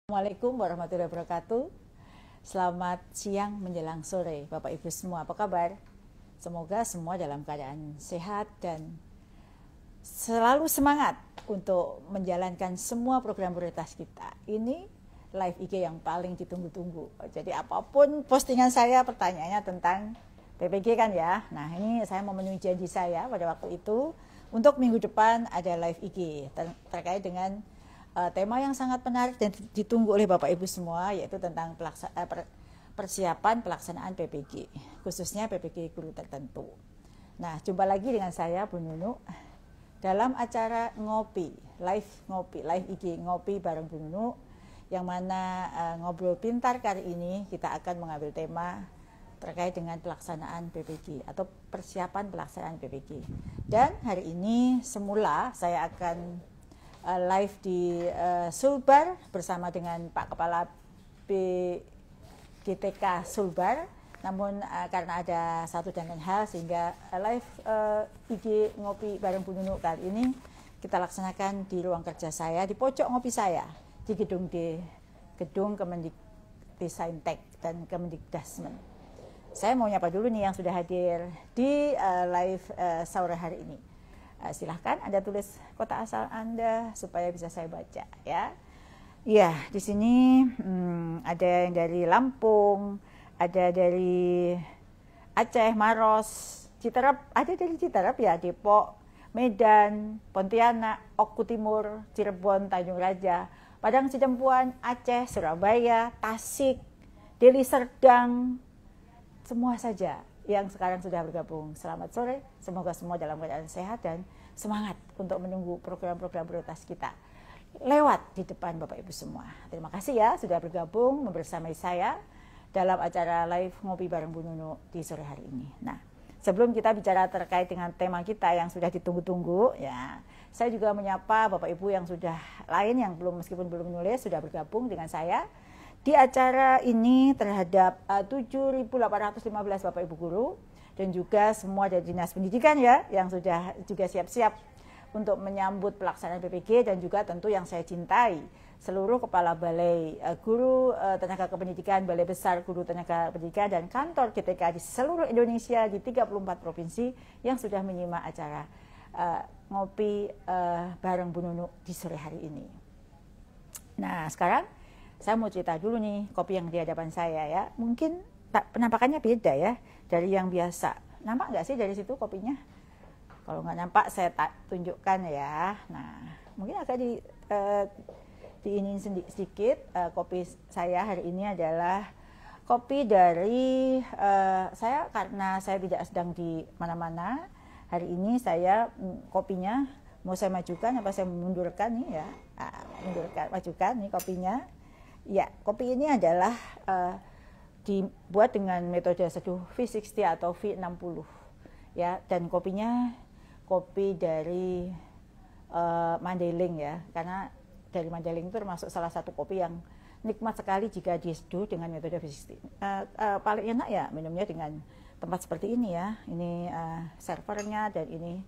Assalamualaikum warahmatullahi wabarakatuh. Selamat siang menjelang sore Bapak Ibu semua, apa kabar? Semoga semua dalam keadaan sehat dan selalu semangat untuk menjalankan semua program prioritas kita. Ini live IG yang paling ditunggu-tunggu. Jadi apapun postingan saya pertanyaannya tentang PPG kan ya. Nah ini saya memenuhi janji saya pada waktu itu untuk minggu depan ada live IG terkait dengan tema yang sangat menarik dan ditunggu oleh Bapak Ibu semua, yaitu tentang persiapan pelaksanaan PPG, khususnya PPG guru tertentu. Nah, jumpa lagi dengan saya Bu Nunu dalam acara live IG ngopi bareng Bu Nunu, yang mana ngobrol pintar kali ini kita akan mengambil tema terkait dengan pelaksanaan PPG atau persiapan pelaksanaan PPG. Dan hari ini semula saya akan live di Sulbar bersama dengan Pak Kepala BGTK Sulbar. Namun karena ada satu dan lain hal sehingga live IG ngopi bareng Bu Nunu kali ini kita laksanakan di ruang kerja saya, di pojok ngopi saya, di gedung Kemendikbudristek dan Kemendikdasmen. Saya mau nyapa dulu nih yang sudah hadir di live sore hari ini. Silahkan Anda tulis kota asal Anda supaya bisa saya baca ya. Iya, di sini ada yang dari Lampung, ada dari Aceh, Maros, Citerep, ada dari Citerep ya, Depok, Medan, Pontianak, Oku Timur, Cirebon, Tanjung Raja, Padang Sidempuan, Aceh, Surabaya, Tasik, Deli Serdang, semua saja yang sekarang sudah bergabung. Selamat sore, semoga semua dalam keadaan sehat dan semangat untuk menunggu program-program prioritas kita lewat di depan Bapak Ibu semua. Terima kasih ya sudah bergabung membersamai saya dalam acara live ngopi bareng Bu Nunu di sore hari ini. Nah, sebelum kita bicara terkait dengan tema kita yang sudah ditunggu-tunggu ya, saya juga menyapa Bapak Ibu yang sudah lain yang meskipun belum menulis sudah bergabung dengan saya di acara ini terhadap 7.815 Bapak Ibu guru dan juga semua dari Dinas Pendidikan ya yang sudah juga siap-siap untuk menyambut pelaksanaan PPG, dan juga tentu yang saya cintai seluruh kepala balai guru tenaga kependidikan, balai besar guru tenaga pendidikan dan kantor GTK di seluruh Indonesia di 34 provinsi yang sudah menyimak acara ngopi bareng Bu Nunu di sore hari ini. Nah, sekarang saya mau cerita dulu nih kopi yang di hadapan saya ya. Mungkin penampakannya beda ya dari yang biasa. Nampak nggak sih dari situ kopinya? Kalau nggak nampak saya tunjukkan ya. Nah, mungkin agak diinin sedikit. Kopi saya hari ini adalah kopi dari saya, karena saya tidak sedang di mana-mana. Hari ini saya kopinya mau saya majukan apa saya mundurkan nih ya. Majukan nih kopinya. Ya, kopi ini adalah dibuat dengan metode seduh V60 atau V60 ya, dan kopinya kopi dari Mandailing ya, karena dari Mandailing itu termasuk salah satu kopi yang nikmat sekali jika diseduh dengan metode V60. Paling enak ya minumnya dengan tempat seperti ini ya. Ini servernya dan ini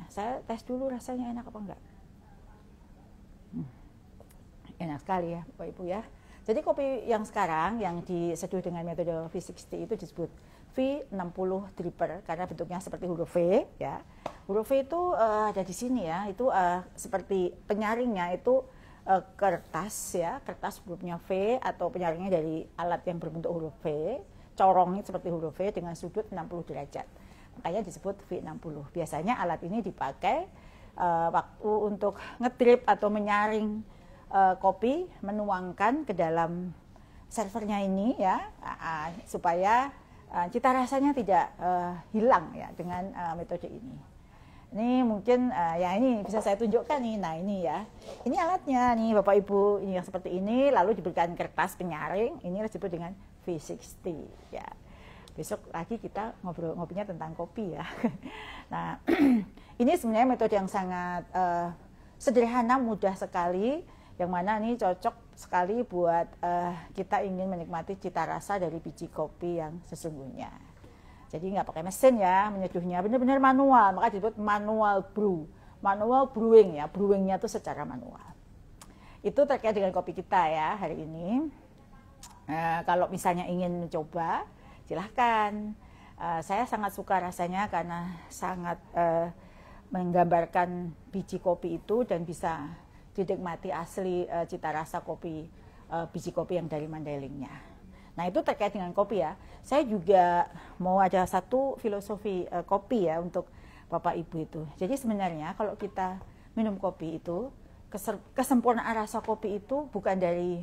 saya tes dulu rasanya enak apa enggak. Enak sekali ya Bapak Ibu ya. Jadi kopi yang sekarang yang diseduh dengan metode V60 itu disebut V60 dripper karena bentuknya seperti huruf V ya. Huruf V itu ada di sini ya. Itu seperti penyaringnya itu kertas ya, kertas hurufnya V atau penyaringnya dari alat yang berbentuk huruf V, corongnya seperti huruf V dengan sudut 60 derajat. Makanya disebut V60. Biasanya alat ini dipakai waktu untuk ngedrip atau menyaring kopi, menuangkan ke dalam servernya ini ya, supaya cita rasanya tidak hilang ya dengan metode ini. Ini mungkin ya ini bisa saya tunjukkan nih. Nah ini ya, ini alatnya nih Bapak Ibu, ini yang seperti ini, lalu diberikan kertas penyaring, ini disebut dengan V60 ya. Besok lagi kita ngobrol-ngobrolnya tentang kopi ya. Nah ini sebenarnya metode yang sangat sederhana, mudah sekali, yang mana ini cocok sekali buat kita ingin menikmati cita rasa dari biji kopi yang sesungguhnya. Jadi nggak pakai mesin ya menyeduhnya, benar-benar manual, maka disebut manual brew, manual brewing ya, brewingnya itu secara manual. Itu terkait dengan kopi kita ya hari ini. Kalau misalnya ingin mencoba, silahkan. Saya sangat suka rasanya karena sangat menggambarkan biji kopi itu dan bisa dinikmati asli cita rasa kopi, biji kopi yang dari Mandalingnya. Nah itu terkait dengan kopi ya. Saya juga mau ada satu filosofi kopi ya untuk Bapak Ibu itu. Jadi sebenarnya kalau kita minum kopi itu, kesempurnaan rasa kopi itu bukan dari,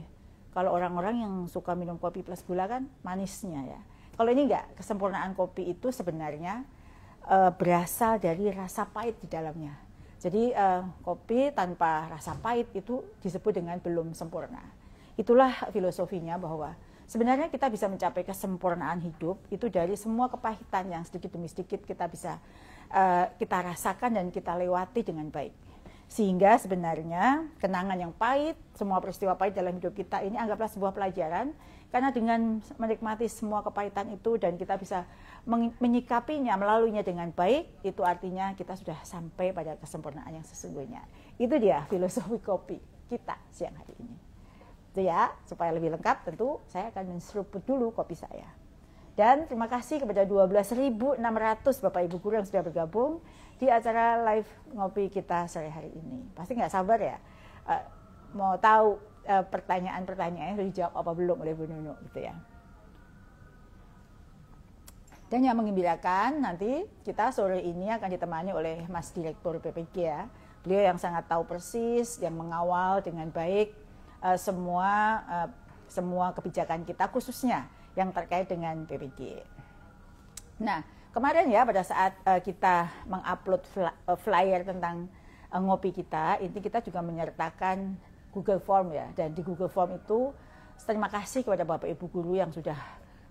kalau orang-orang yang suka minum kopi plus gula kan manisnya ya. Kalau ini enggak, kesempurnaan kopi itu sebenarnya berasal dari rasa pahit di dalamnya. Jadi kopi tanpa rasa pahit itu disebut dengan belum sempurna. Itulah filosofinya bahwa sebenarnya kita bisa mencapai kesempurnaan hidup itu dari semua kepahitan yang sedikit demi sedikit kita bisa kita rasakan dan kita lewati dengan baik. Sehingga sebenarnya kenangan yang pahit, semua peristiwa pahit dalam hidup kita ini anggaplah sebuah pelajaran, karena dengan menikmati semua kepahitan itu dan kita bisa menyikapinya, melaluinya dengan baik, itu artinya kita sudah sampai pada kesempurnaan yang sesungguhnya. Itu dia filosofi kopi kita siang hari ini. Itu ya, supaya lebih lengkap tentu saya akan menseruput dulu kopi saya. Dan terima kasih kepada 12.600 Bapak Ibu guru yang sudah bergabung di acara live ngopi kita sore hari ini. Pasti nggak sabar ya, mau tahu pertanyaan-pertanyaannya sudah dijawab apa belum oleh Bu Nunu gitu ya. Dan yang menggembirakan nanti kita sore ini akan ditemani oleh Mas Direktur PPG ya. Beliau yang sangat tahu persis, yang mengawal dengan baik semua kebijakan kita khususnya yang terkait dengan PPG. Nah, kemarin ya pada saat kita mengupload flyer tentang ngopi kita, ini kita juga menyertakan Google Form ya. Dan di Google Form itu terima kasih kepada Bapak Ibu guru yang sudah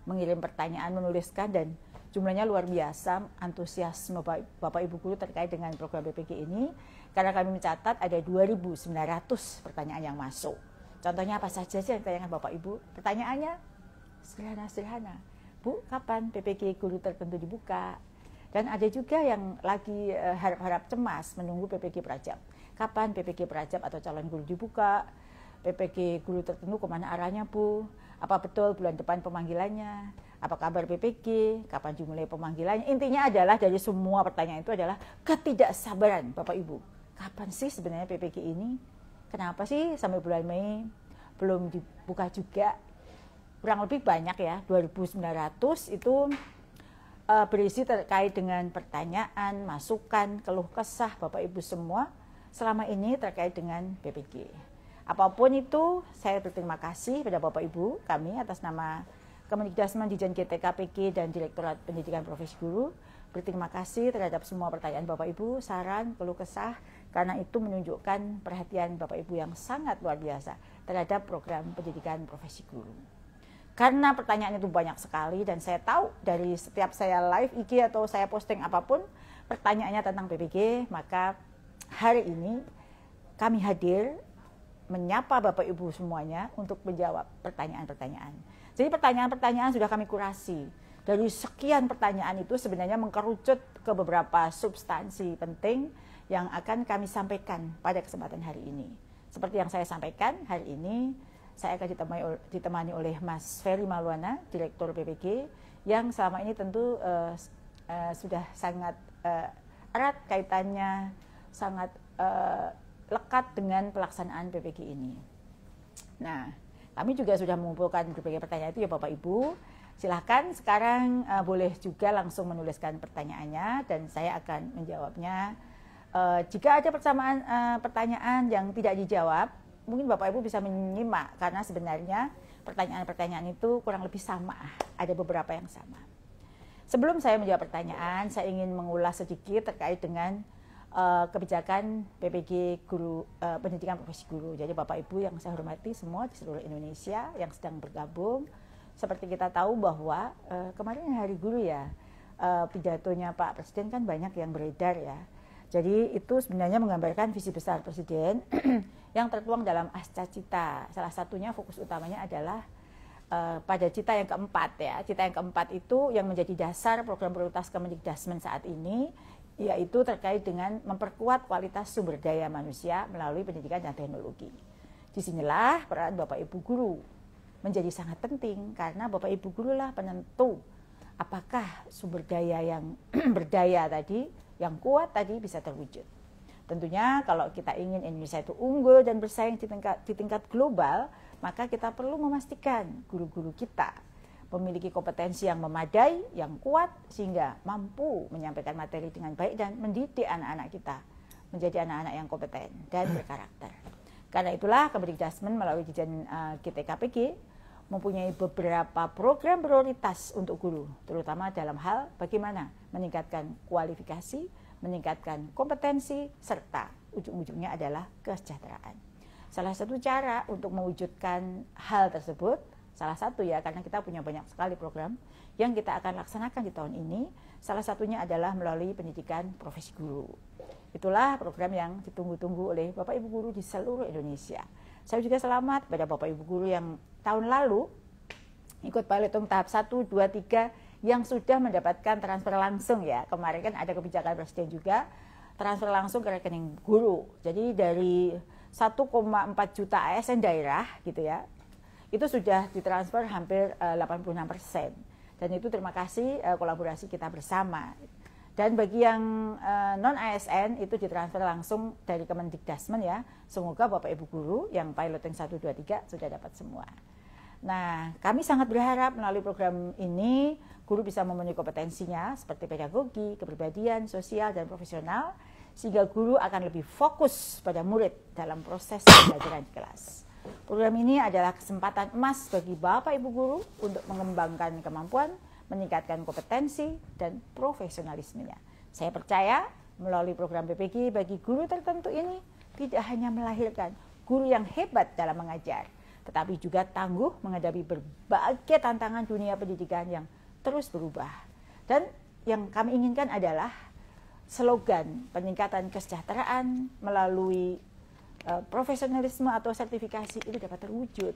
mengirim pertanyaan, menuliskan, dan jumlahnya luar biasa antusiasme Bapak Ibu guru terkait dengan program PPG ini, karena kami mencatat ada 2.900 pertanyaan yang masuk. Contohnya apa saja sih yang ditanyakan Bapak Ibu? Pertanyaannya sederhana-sederhana. Bu, kapan PPG guru tertentu dibuka? Dan ada juga yang lagi harap-harap cemas menunggu PPG Prajab. Kapan PPG Prajab atau calon guru dibuka? PPG guru tertentu kemana arahnya Bu? Apa betul bulan depan pemanggilannya? Apa kabar PPG? Kapan dimulai pemanggilannya? Intinya adalah dari semua pertanyaan itu adalah ketidaksabaran Bapak Ibu. Kapan sih sebenarnya PPG ini? Kenapa sih sampai bulan Mei belum dibuka juga? Kurang lebih banyak ya, 2.900 itu berisi terkait dengan pertanyaan, masukan, keluh kesah Bapak Ibu semua selama ini terkait dengan PPG. Apapun itu, saya berterima kasih pada Bapak Ibu kami atas nama Kemendikbudrismen Dijen GTKPG dan Direktorat Pendidikan Profesi Guru. Berterima kasih terhadap semua pertanyaan Bapak Ibu, saran, keluh kesah, karena itu menunjukkan perhatian Bapak Ibu yang sangat luar biasa terhadap program pendidikan profesi guru. Karena pertanyaan itu banyak sekali dan saya tahu dari setiap saya live IG atau saya posting apapun pertanyaannya tentang PPG, maka hari ini kami hadir menyapa Bapak Ibu semuanya untuk menjawab pertanyaan-pertanyaan. Jadi pertanyaan-pertanyaan sudah kami kurasi. Dari sekian pertanyaan itu sebenarnya mengkerucut ke beberapa substansi penting yang akan kami sampaikan pada kesempatan hari ini. Seperti yang saya sampaikan hari ini, saya akan ditemani oleh Mas Ferry Maulana, Direktur PPG, yang selama ini tentu sudah sangat erat kaitannya, sangat lekat dengan pelaksanaan PPG ini. Nah, kami juga sudah mengumpulkan berbagai pertanyaan itu ya Bapak Ibu. Silahkan sekarang boleh juga langsung menuliskan pertanyaannya dan saya akan menjawabnya. Jika ada pertanyaan yang tidak dijawab, mungkin Bapak Ibu bisa menyimak karena sebenarnya pertanyaan-pertanyaan itu kurang lebih sama, ada beberapa yang sama. Sebelum saya menjawab pertanyaan, saya ingin mengulas sedikit terkait dengan kebijakan PPG guru, pendidikan profesi guru. Jadi Bapak Ibu yang saya hormati semua di seluruh Indonesia yang sedang bergabung, seperti kita tahu bahwa kemarin hari guru ya, pidatonya Pak Presiden kan banyak yang beredar ya. Jadi itu sebenarnya menggambarkan visi besar Presiden yang tertuang dalam Asca Cita. Salah satunya fokus utamanya adalah pada cita yang keempat ya. Cita yang keempat itu yang menjadi dasar program prioritas Kemendikbudrismen saat ini, yaitu terkait dengan memperkuat kualitas sumber daya manusia melalui pendidikan dan teknologi. Disinilah peran Bapak Ibu Guru menjadi sangat penting, karena Bapak Ibu Guru lah penentu apakah sumber daya yang berdaya tadi, yang kuat tadi bisa terwujud. Tentunya kalau kita ingin Indonesia itu unggul dan bersaing di tingkat global, maka kita perlu memastikan guru-guru kita memiliki kompetensi yang memadai, yang kuat, sehingga mampu menyampaikan materi dengan baik dan mendidik anak-anak kita menjadi anak-anak yang kompeten dan berkarakter. Karena itulah Kemendikbudrismen melalui Dirjen GTKPG mempunyai beberapa program prioritas untuk guru, terutama dalam hal bagaimana meningkatkan kualifikasi, meningkatkan kompetensi, serta ujung-ujungnya adalah kesejahteraan. Salah satu cara untuk mewujudkan hal tersebut, salah satu ya, karena kita punya banyak sekali program yang kita akan laksanakan di tahun ini, salah satunya adalah melalui pendidikan profesi guru. Itulah program yang ditunggu-tunggu oleh Bapak Ibu Guru di seluruh Indonesia. Saya juga selamat pada Bapak Ibu Guru yang tahun lalu ikut pilotum tahap 1, 2, 3 yang sudah mendapatkan transfer langsung ya. Kemarin kan ada kebijakan Presiden juga transfer langsung ke rekening guru. Jadi dari 1,4 juta ASN daerah gitu ya, itu sudah ditransfer hampir 86%. Dan itu terima kasih kolaborasi kita bersama. Dan bagi yang non-ASN itu ditransfer langsung dari Kemendikbudrismen ya. Semoga Bapak Ibu Guru yang piloting 1, 2, 3 sudah dapat semua. Nah, kami sangat berharap melalui program ini guru bisa memenuhi kompetensinya seperti pedagogi, kepribadian, sosial, dan profesional, sehingga guru akan lebih fokus pada murid dalam proses pembelajaran di kelas. Program ini adalah kesempatan emas bagi Bapak Ibu Guru untuk mengembangkan kemampuan, meningkatkan kompetensi dan profesionalismenya. Saya percaya melalui program PPG bagi guru tertentu ini tidak hanya melahirkan guru yang hebat dalam mengajar, tetapi juga tangguh menghadapi berbagai tantangan dunia pendidikan yang terus berubah. Dan yang kami inginkan adalah slogan peningkatan kesejahteraan melalui profesionalisme atau sertifikasi itu dapat terwujud.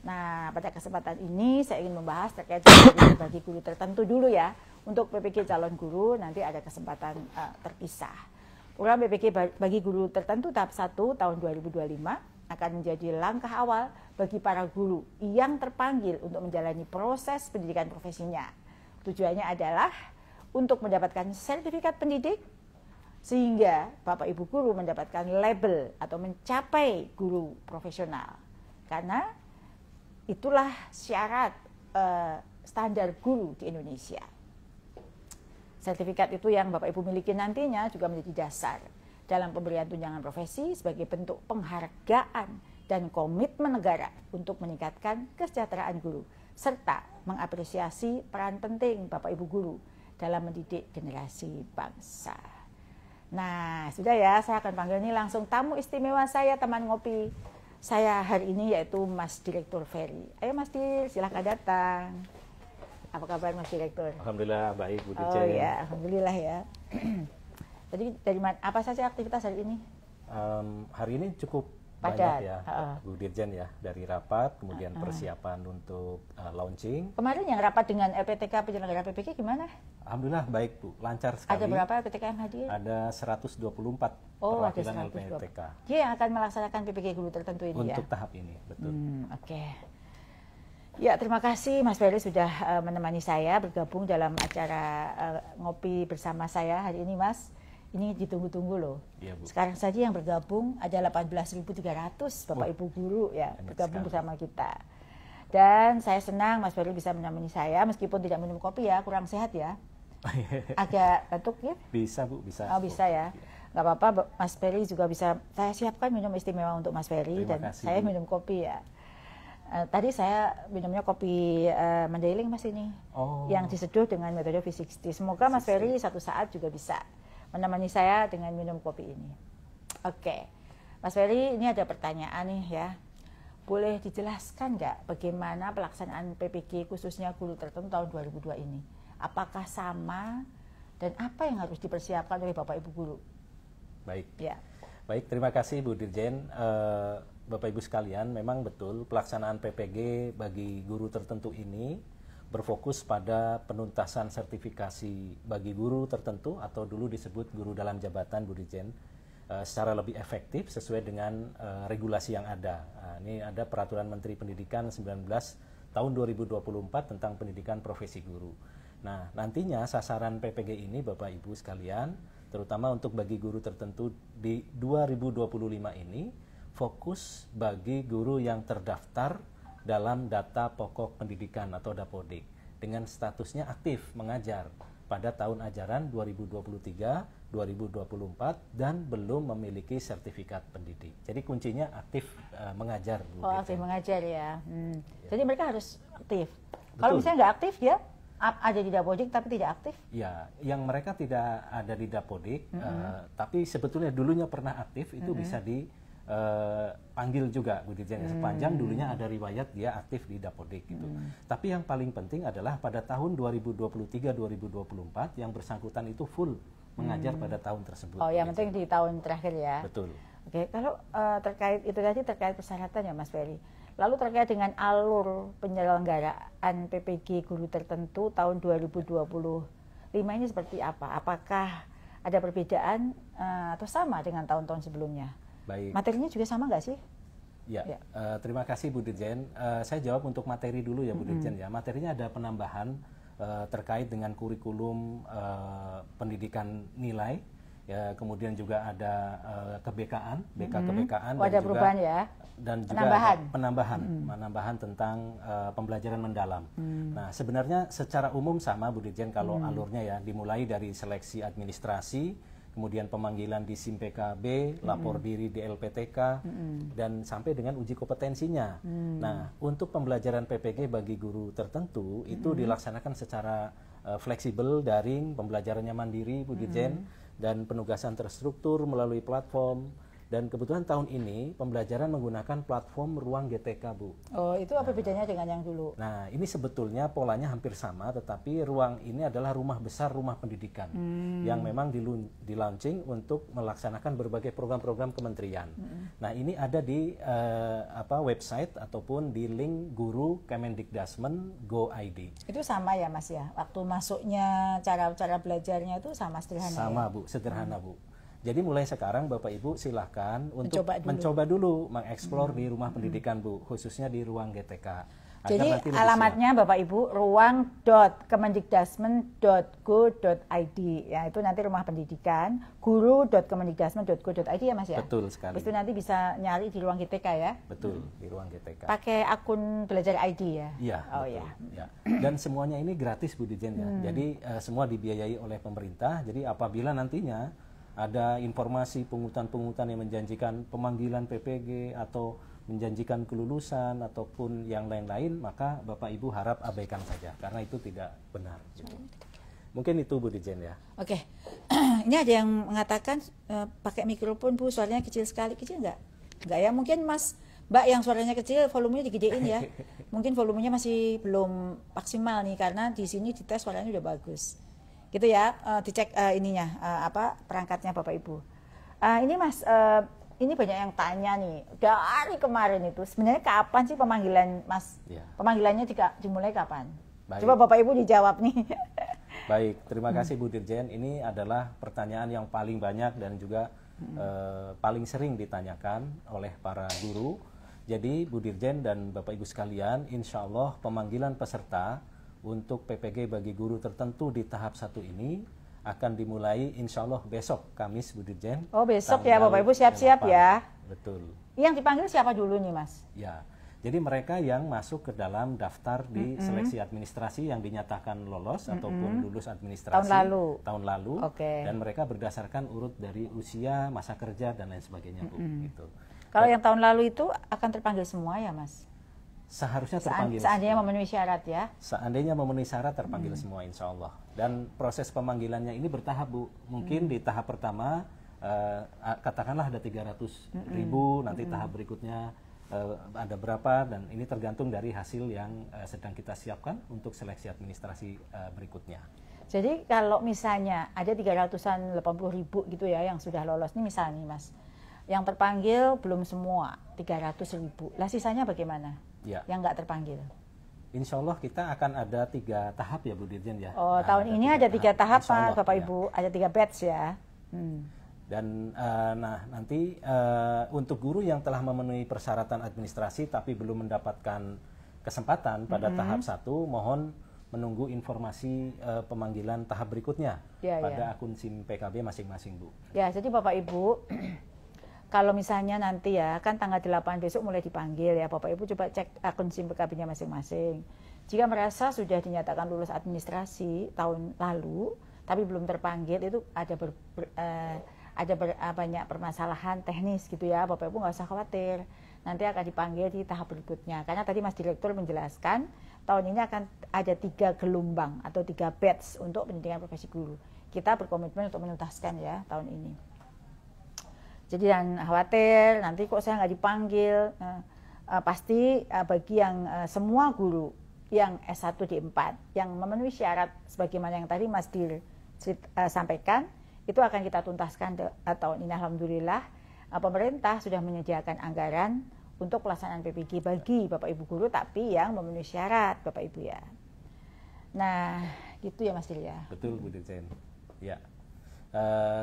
Nah, pada kesempatan ini saya ingin membahas terkait dengan bagi guru tertentu dulu ya. Untuk PPG calon guru nanti ada kesempatan terpisah. Program PPG bagi guru tertentu tahap 1 tahun 2025 akan menjadi langkah awal bagi para guru yang terpanggil untuk menjalani proses pendidikan profesinya. Tujuannya adalah untuk mendapatkan sertifikat pendidik, sehingga Bapak Ibu Guru mendapatkan label atau mencapai guru profesional. Karena itulah syarat standar guru di Indonesia. Sertifikat itu yang Bapak Ibu miliki nantinya juga menjadi dasar dalam pemberian tunjangan profesi sebagai bentuk penghargaan dan komitmen negara untuk meningkatkan kesejahteraan guru, serta mengapresiasi peran penting Bapak Ibu Guru dalam mendidik generasi bangsa. Nah, sudah ya, saya akan panggil ini langsung tamu istimewa saya, teman ngopi saya hari ini, yaitu Mas Direktur Ferry. Ayo Mas Dir, silahkan datang. Apa kabar Mas Direktur? Alhamdulillah baik Bu Dirjen. Oh ya, alhamdulillah ya. Jadi dari mana, apa saja aktivitas hari ini? Hari ini cukup padat banyak ya Bu Dirjen ya, dari rapat, kemudian persiapan untuk launching. Kemarin yang rapat dengan LPTK penyelenggara PPG gimana? Alhamdulillah baik Bu, lancar sekali. Ada berapa LPTK yang hadir? Ada 124 perwakilan LPTK. Dia yang akan melaksanakan PPG guru tertentu ini untuk ya? Untuk tahap ini, betul. Oke. Ya, terima kasih Mas Ferry sudah menemani saya bergabung dalam acara ngopi bersama saya hari ini Mas. Ini ditunggu-tunggu loh. Ya, Bu. Sekarang saja yang bergabung ada 18.300 Bapak Ibu Guru ya bergabung bersama kita. Dan saya senang Mas Ferry bisa menemani saya meskipun tidak minum kopi ya, kurang sehat ya. Agak batuk ya? Bisa Bu, bisa. Oh bisa ya. Nggak apa-apa, Mas Ferry juga bisa. Saya siapkan minum istimewa untuk Mas Ferry dan kasih, saya minum kopi ya. Tadi saya minumnya kopi Mandailing Mas ini, yang diseduh dengan metode V60. Semoga Mas Ferry satu saat juga bisa menemani saya dengan minum kopi ini. Oke, Mas Ferry, ini ada pertanyaan nih ya. Boleh dijelaskan nggak bagaimana pelaksanaan PPG khususnya guru tertentu tahun 2002 ini? Apakah sama dan apa yang harus dipersiapkan oleh Bapak Ibu Guru? Baik, ya. Baik, terima kasih Bu Dirjen. Bapak Ibu sekalian, memang betul pelaksanaan PPG bagi guru tertentu ini berfokus pada penuntasan sertifikasi bagi guru tertentu atau dulu disebut guru dalam jabatan Bu Dirjen. secara lebih efektif sesuai dengan regulasi yang ada. Nah, ini ada Peraturan Menteri Pendidikan 19 tahun 2024 tentang pendidikan profesi guru. Nah, nantinya sasaran PPG ini Bapak Ibu sekalian, terutama untuk bagi guru tertentu di 2025 ini, fokus bagi guru yang terdaftar dalam data pokok pendidikan atau Dapodik dengan statusnya aktif mengajar pada tahun ajaran 2023-2024 dan belum memiliki sertifikat pendidik. Jadi kuncinya aktif mengajar. Oh, aktif mengajar ya. Ya. Jadi mereka harus aktif. Betul. Kalau misalnya nggak aktif ya, ada di Dapodik tapi tidak aktif? Ya, yang mereka tidak ada di Dapodik, tapi sebetulnya dulunya pernah aktif, itu bisa dipanggil juga Bu Dirjen. Sepanjang dulunya ada riwayat dia aktif di Dapodik gitu. Tapi yang paling penting adalah pada tahun 2023-2024 yang bersangkutan itu full mengajar pada tahun tersebut. Oh, yang penting di tahun terakhir ya. Betul. Oke, kalau terkait itu tadi terkait persyaratan ya Mas Ferry. Lalu terkait dengan alur penyelenggaraan PPG guru tertentu tahun 2025 ini seperti apa? Apakah ada perbedaan atau sama dengan tahun-tahun sebelumnya? Baik. Materinya juga sama nggak sih? Ya, terima kasih Bu Dirjen. Saya jawab untuk materi dulu ya Bu Dirjen ya. Materinya ada penambahan terkait dengan kurikulum pendidikan nilai. Ya, kemudian juga ada kebekaan, kebekaan ada perubahan ya. Dan juga penambahan tentang pembelajaran mendalam. Nah, sebenarnya secara umum sama Bu Dirjen kalau alurnya ya, dimulai dari seleksi administrasi, kemudian pemanggilan di SIM PKB, lapor diri di LPTK, dan sampai dengan uji kompetensinya. Nah, untuk pembelajaran PPG bagi guru tertentu itu dilaksanakan secara fleksibel, daring, pembelajarannya mandiri Bu Dirjen, dan penugasan terstruktur melalui platform. Dan kebetulan tahun ini pembelajaran menggunakan platform Ruang GTK, Bu. Oh, itu apa bedanya dengan yang dulu? Nah, ini sebetulnya polanya hampir sama, tetapi Ruang ini adalah rumah besar rumah pendidikan yang memang di-launching untuk melaksanakan berbagai program-program kementerian. Nah, ini ada di website ataupun di link guru Kemendikdasmen Go.id. Itu sama ya Mas ya? Waktu masuknya cara belajarnya itu sama sederhana sama ya? Bu, sederhana Bu. Jadi mulai sekarang Bapak Ibu silahkan untuk mencoba dulu mengeksplor di rumah pendidikan Bu, khususnya di Ruang GTK. Jadi alamatnya Bapak Ibu ruang.kemendikdasmen.go.id ya, itu nanti rumah pendidikan, guru.kemendikdasmen.go.id ya Mas ya? Betul sekali. Terus itu nanti bisa nyari di Ruang GTK ya? Betul, di Ruang GTK. Pakai akun belajar ID ya? Iya. Oh betul, ya. Ya. Dan semuanya ini gratis Bu Dirjen ya. Jadi semua dibiayai oleh pemerintah. Jadi apabila nantinya ada informasi pungutan-pungutan yang menjanjikan pemanggilan PPG atau menjanjikan kelulusan ataupun yang lain-lain, maka Bapak Ibu harap abaikan saja karena itu tidak benar. Gitu. Mungkin itu Bu Dirjen ya. Oke, ini ada yang mengatakan pakai mikrofon Bu, suaranya kecil sekali. Kecil nggak? Nggak ya, mungkin Mbak yang suaranya kecil, volumenya digedein ya. Mungkin volumenya masih belum maksimal nih karena di sini dites suaranya udah bagus. Gitu ya, dicek perangkatnya Bapak Ibu. Ini Mas, ini banyak yang tanya nih dari kemarin itu sebenarnya kapan sih pemanggilan Mas? Ya. Pemanggilannya dimulai kapan? Baik. Coba Bapak Ibu dijawab nih. Baik, terima kasih Bu Dirjen. Ini adalah pertanyaan yang paling banyak dan juga paling sering ditanyakan oleh para guru. Jadi Bu Dirjen dan Bapak Ibu sekalian, insya Allah pemanggilan peserta untuk PPG bagi guru tertentu di tahap 1 ini akan dimulai insya Allah besok Kamis Bu Dirjen. Oh besok ya Bapak Ibu siap-siap ya. Betul. Yang dipanggil siapa dulu nih Mas? Ya, jadi mereka yang masuk ke dalam daftar di seleksi administrasi yang dinyatakan lolos ataupun lulus administrasi tahun lalu. Okay. Dan mereka berdasarkan urut dari usia, masa kerja dan lain sebagainya Bu. Gitu. Kalau yang tahun lalu itu akan terpanggil semua ya Mas? Seharusnya terpanggil. Seandainya memenuhi syarat ya? Seandainya memenuhi syarat terpanggil semua insya Allah. Dan proses pemanggilannya ini bertahap Bu. Mungkin di tahap pertama katakanlah ada 300.000, nanti tahap berikutnya ada berapa, dan ini tergantung dari hasil yang sedang kita siapkan untuk seleksi administrasi berikutnya. Jadi kalau misalnya ada 380.000 gitu ya yang sudah lolos, ini misalnya Mas, yang terpanggil belum semua 300.000, lah sisanya bagaimana? Ya. Yang nggak terpanggil? Insya Allah kita akan ada 3 tahap ya Bu Dirjen ya. Oh, tahun ini ada 3 tahap Pak Bapak Ibu, ada 3 batch ya. Dan nah nanti untuk guru yang telah memenuhi persyaratan administrasi tapi belum mendapatkan kesempatan pada tahap 1, mohon menunggu informasi pemanggilan tahap berikutnya pada akun SIM PKB masing-masing, Bu. Ya, jadi Bapak Ibu, kalau misalnya nanti ya, kan tanggal 8 besok mulai dipanggil ya, Bapak Ibu coba cek akun SIM PKB-nya masing-masing. Jika merasa sudah dinyatakan lulus administrasi tahun lalu, tapi belum terpanggil, itu ada banyak permasalahan teknis gitu ya, Bapak Ibu nggak usah khawatir. Nanti akan dipanggil di tahap berikutnya. Karena tadi Mas Direktur menjelaskan, tahun ini akan ada 3 gelombang atau 3 batch untuk pendidikan profesi guru. Kita berkomitmen untuk menuntaskan ya tahun ini. Jadi jangan khawatir, nanti kok saya nggak dipanggil. Pasti bagi yang semua guru yang S1 D4 yang memenuhi syarat sebagaimana yang tadi Mas Dir sampaikan, itu akan kita tuntaskan tahun ini. Alhamdulillah pemerintah sudah menyediakan anggaran untuk pelaksanaan PPG bagi Bapak Ibu guru tapi yang memenuhi syarat Bapak Ibu ya. Nah, gitu ya Mas Dir ya. Betul Bu Dirjen. Ya.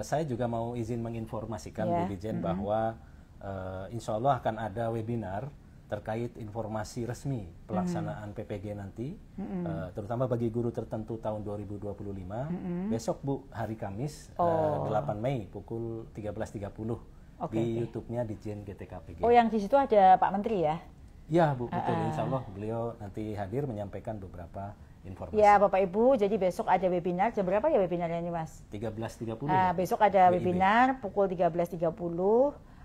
Saya juga mau izin menginformasikan Bu Dirjen bahwa insya Allah akan ada webinar terkait informasi resmi pelaksanaan PPG nanti, terutama bagi guru tertentu tahun 2025. Besok Bu, hari Kamis 8 Mei pukul 13.30 di YouTube-nya Ditjen GTKPG. Oh, yang di situ ada Pak Menteri ya? Ya Bu, betul. Insya Allah beliau nanti hadir menyampaikan beberapa informasi. Ya Bapak Ibu, jadi besok ada webinar. Jam berapa ya webinarnya ini Mas? 13.30. Besok ada webinar pukul 13.30.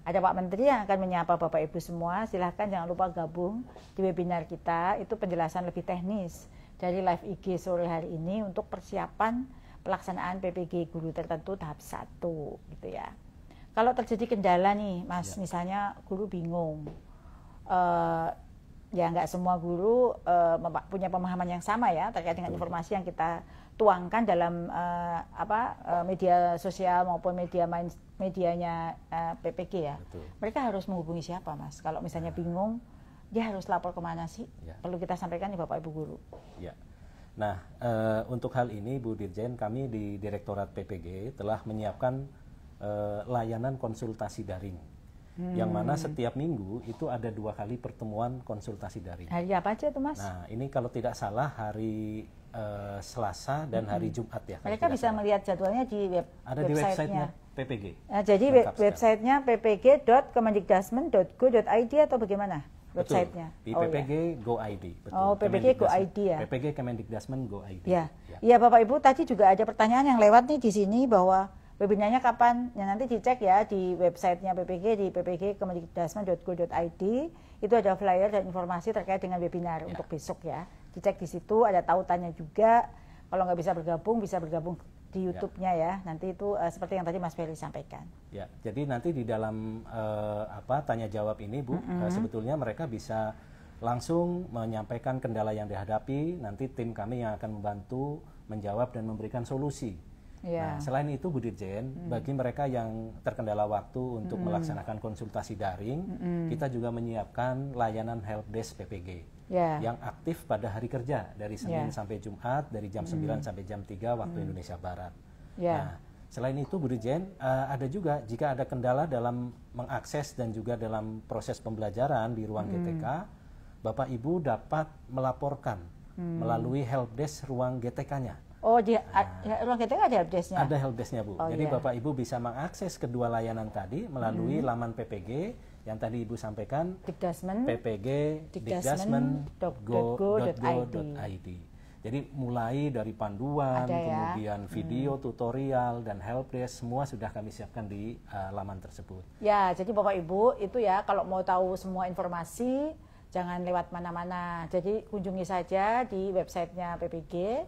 Ada Pak Menteri yang akan menyapa Bapak Ibu semua. Silahkan jangan lupa gabung di webinar kita. Itu penjelasan lebih teknis dari live IG sore hari ini untuk persiapan pelaksanaan PPG guru tertentu tahap 1 gitu ya. Kalau terjadi kendala nih Mas, misalnya guru bingung, ya nggak semua guru punya pemahaman yang sama ya terkait dengan informasi yang kita tuangkan dalam media sosial maupun medianya PPG ya. Betul. Mereka harus menghubungi siapa Mas? Kalau misalnya bingung, dia harus lapor kemana sih? Perlu kita sampaikan nih Bapak Ibu guru. Ya. Nah, untuk hal ini Bu Dirjen, kami di Direktorat PPG telah menyiapkan layanan konsultasi daring, yang mana setiap minggu itu ada 2 kali pertemuan konsultasi daring. Hari apa aja tuh Mas? Nah, ini kalau tidak salah hari Selasa dan hari Jumat ya. Mereka bisa melihat jadwalnya di ada di websitenya PPG. Jadi websitenya ppg.kemendikdasmen.go.id atau bagaimana? Websitenya di PPG Go ID. Betul. Oh, PPG Go ID ya. PPG Kemendikdasmen Go ID. Ya. Ya Bapak Ibu, tadi juga ada pertanyaan yang lewat nih di sini bahwa webinarnya kapan? Ya nanti dicek ya di websitenya PPG di ppg.kemendikdasmen.go.id. Itu ada flyer dan informasi terkait dengan webinar untuk besok ya. Dicek di situ, ada tautannya juga. Kalau nggak bisa bergabung di YouTube-nya ya. Nanti itu seperti yang tadi Mas Ferry sampaikan. Ya, jadi nanti di dalam tanya jawab ini Bu, sebetulnya mereka bisa langsung menyampaikan kendala yang dihadapi. Nanti tim kami yang akan membantu menjawab dan memberikan solusi. Nah, selain itu Bu Dirjen, bagi mereka yang terkendala waktu untuk melaksanakan konsultasi daring, kita juga menyiapkan layanan helpdesk PPG yang aktif pada hari kerja dari Senin sampai Jumat dari jam 9 sampai jam 3 waktu Indonesia Barat. Nah, selain itu Bu Dirjen, ada juga jika ada kendala dalam mengakses dan juga dalam proses pembelajaran di ruang GTK, Bapak Ibu dapat melaporkan melalui helpdesk ruang GTK-nya. Oh, ruang GTK ada helpdesk-nya? Ada helpdesk-nya Bu. Jadi Bapak Ibu bisa mengakses kedua layanan tadi melalui laman PPG yang tadi Ibu sampaikan, ppg.dikdasmen.go.id. Jadi mulai dari panduan, kemudian video tutorial dan helpdesk semua sudah kami siapkan di laman tersebut. Ya, jadi Bapak Ibu itu ya kalau mau tahu semua informasi jangan lewat mana-mana. Jadi kunjungi saja di websitenya PPG.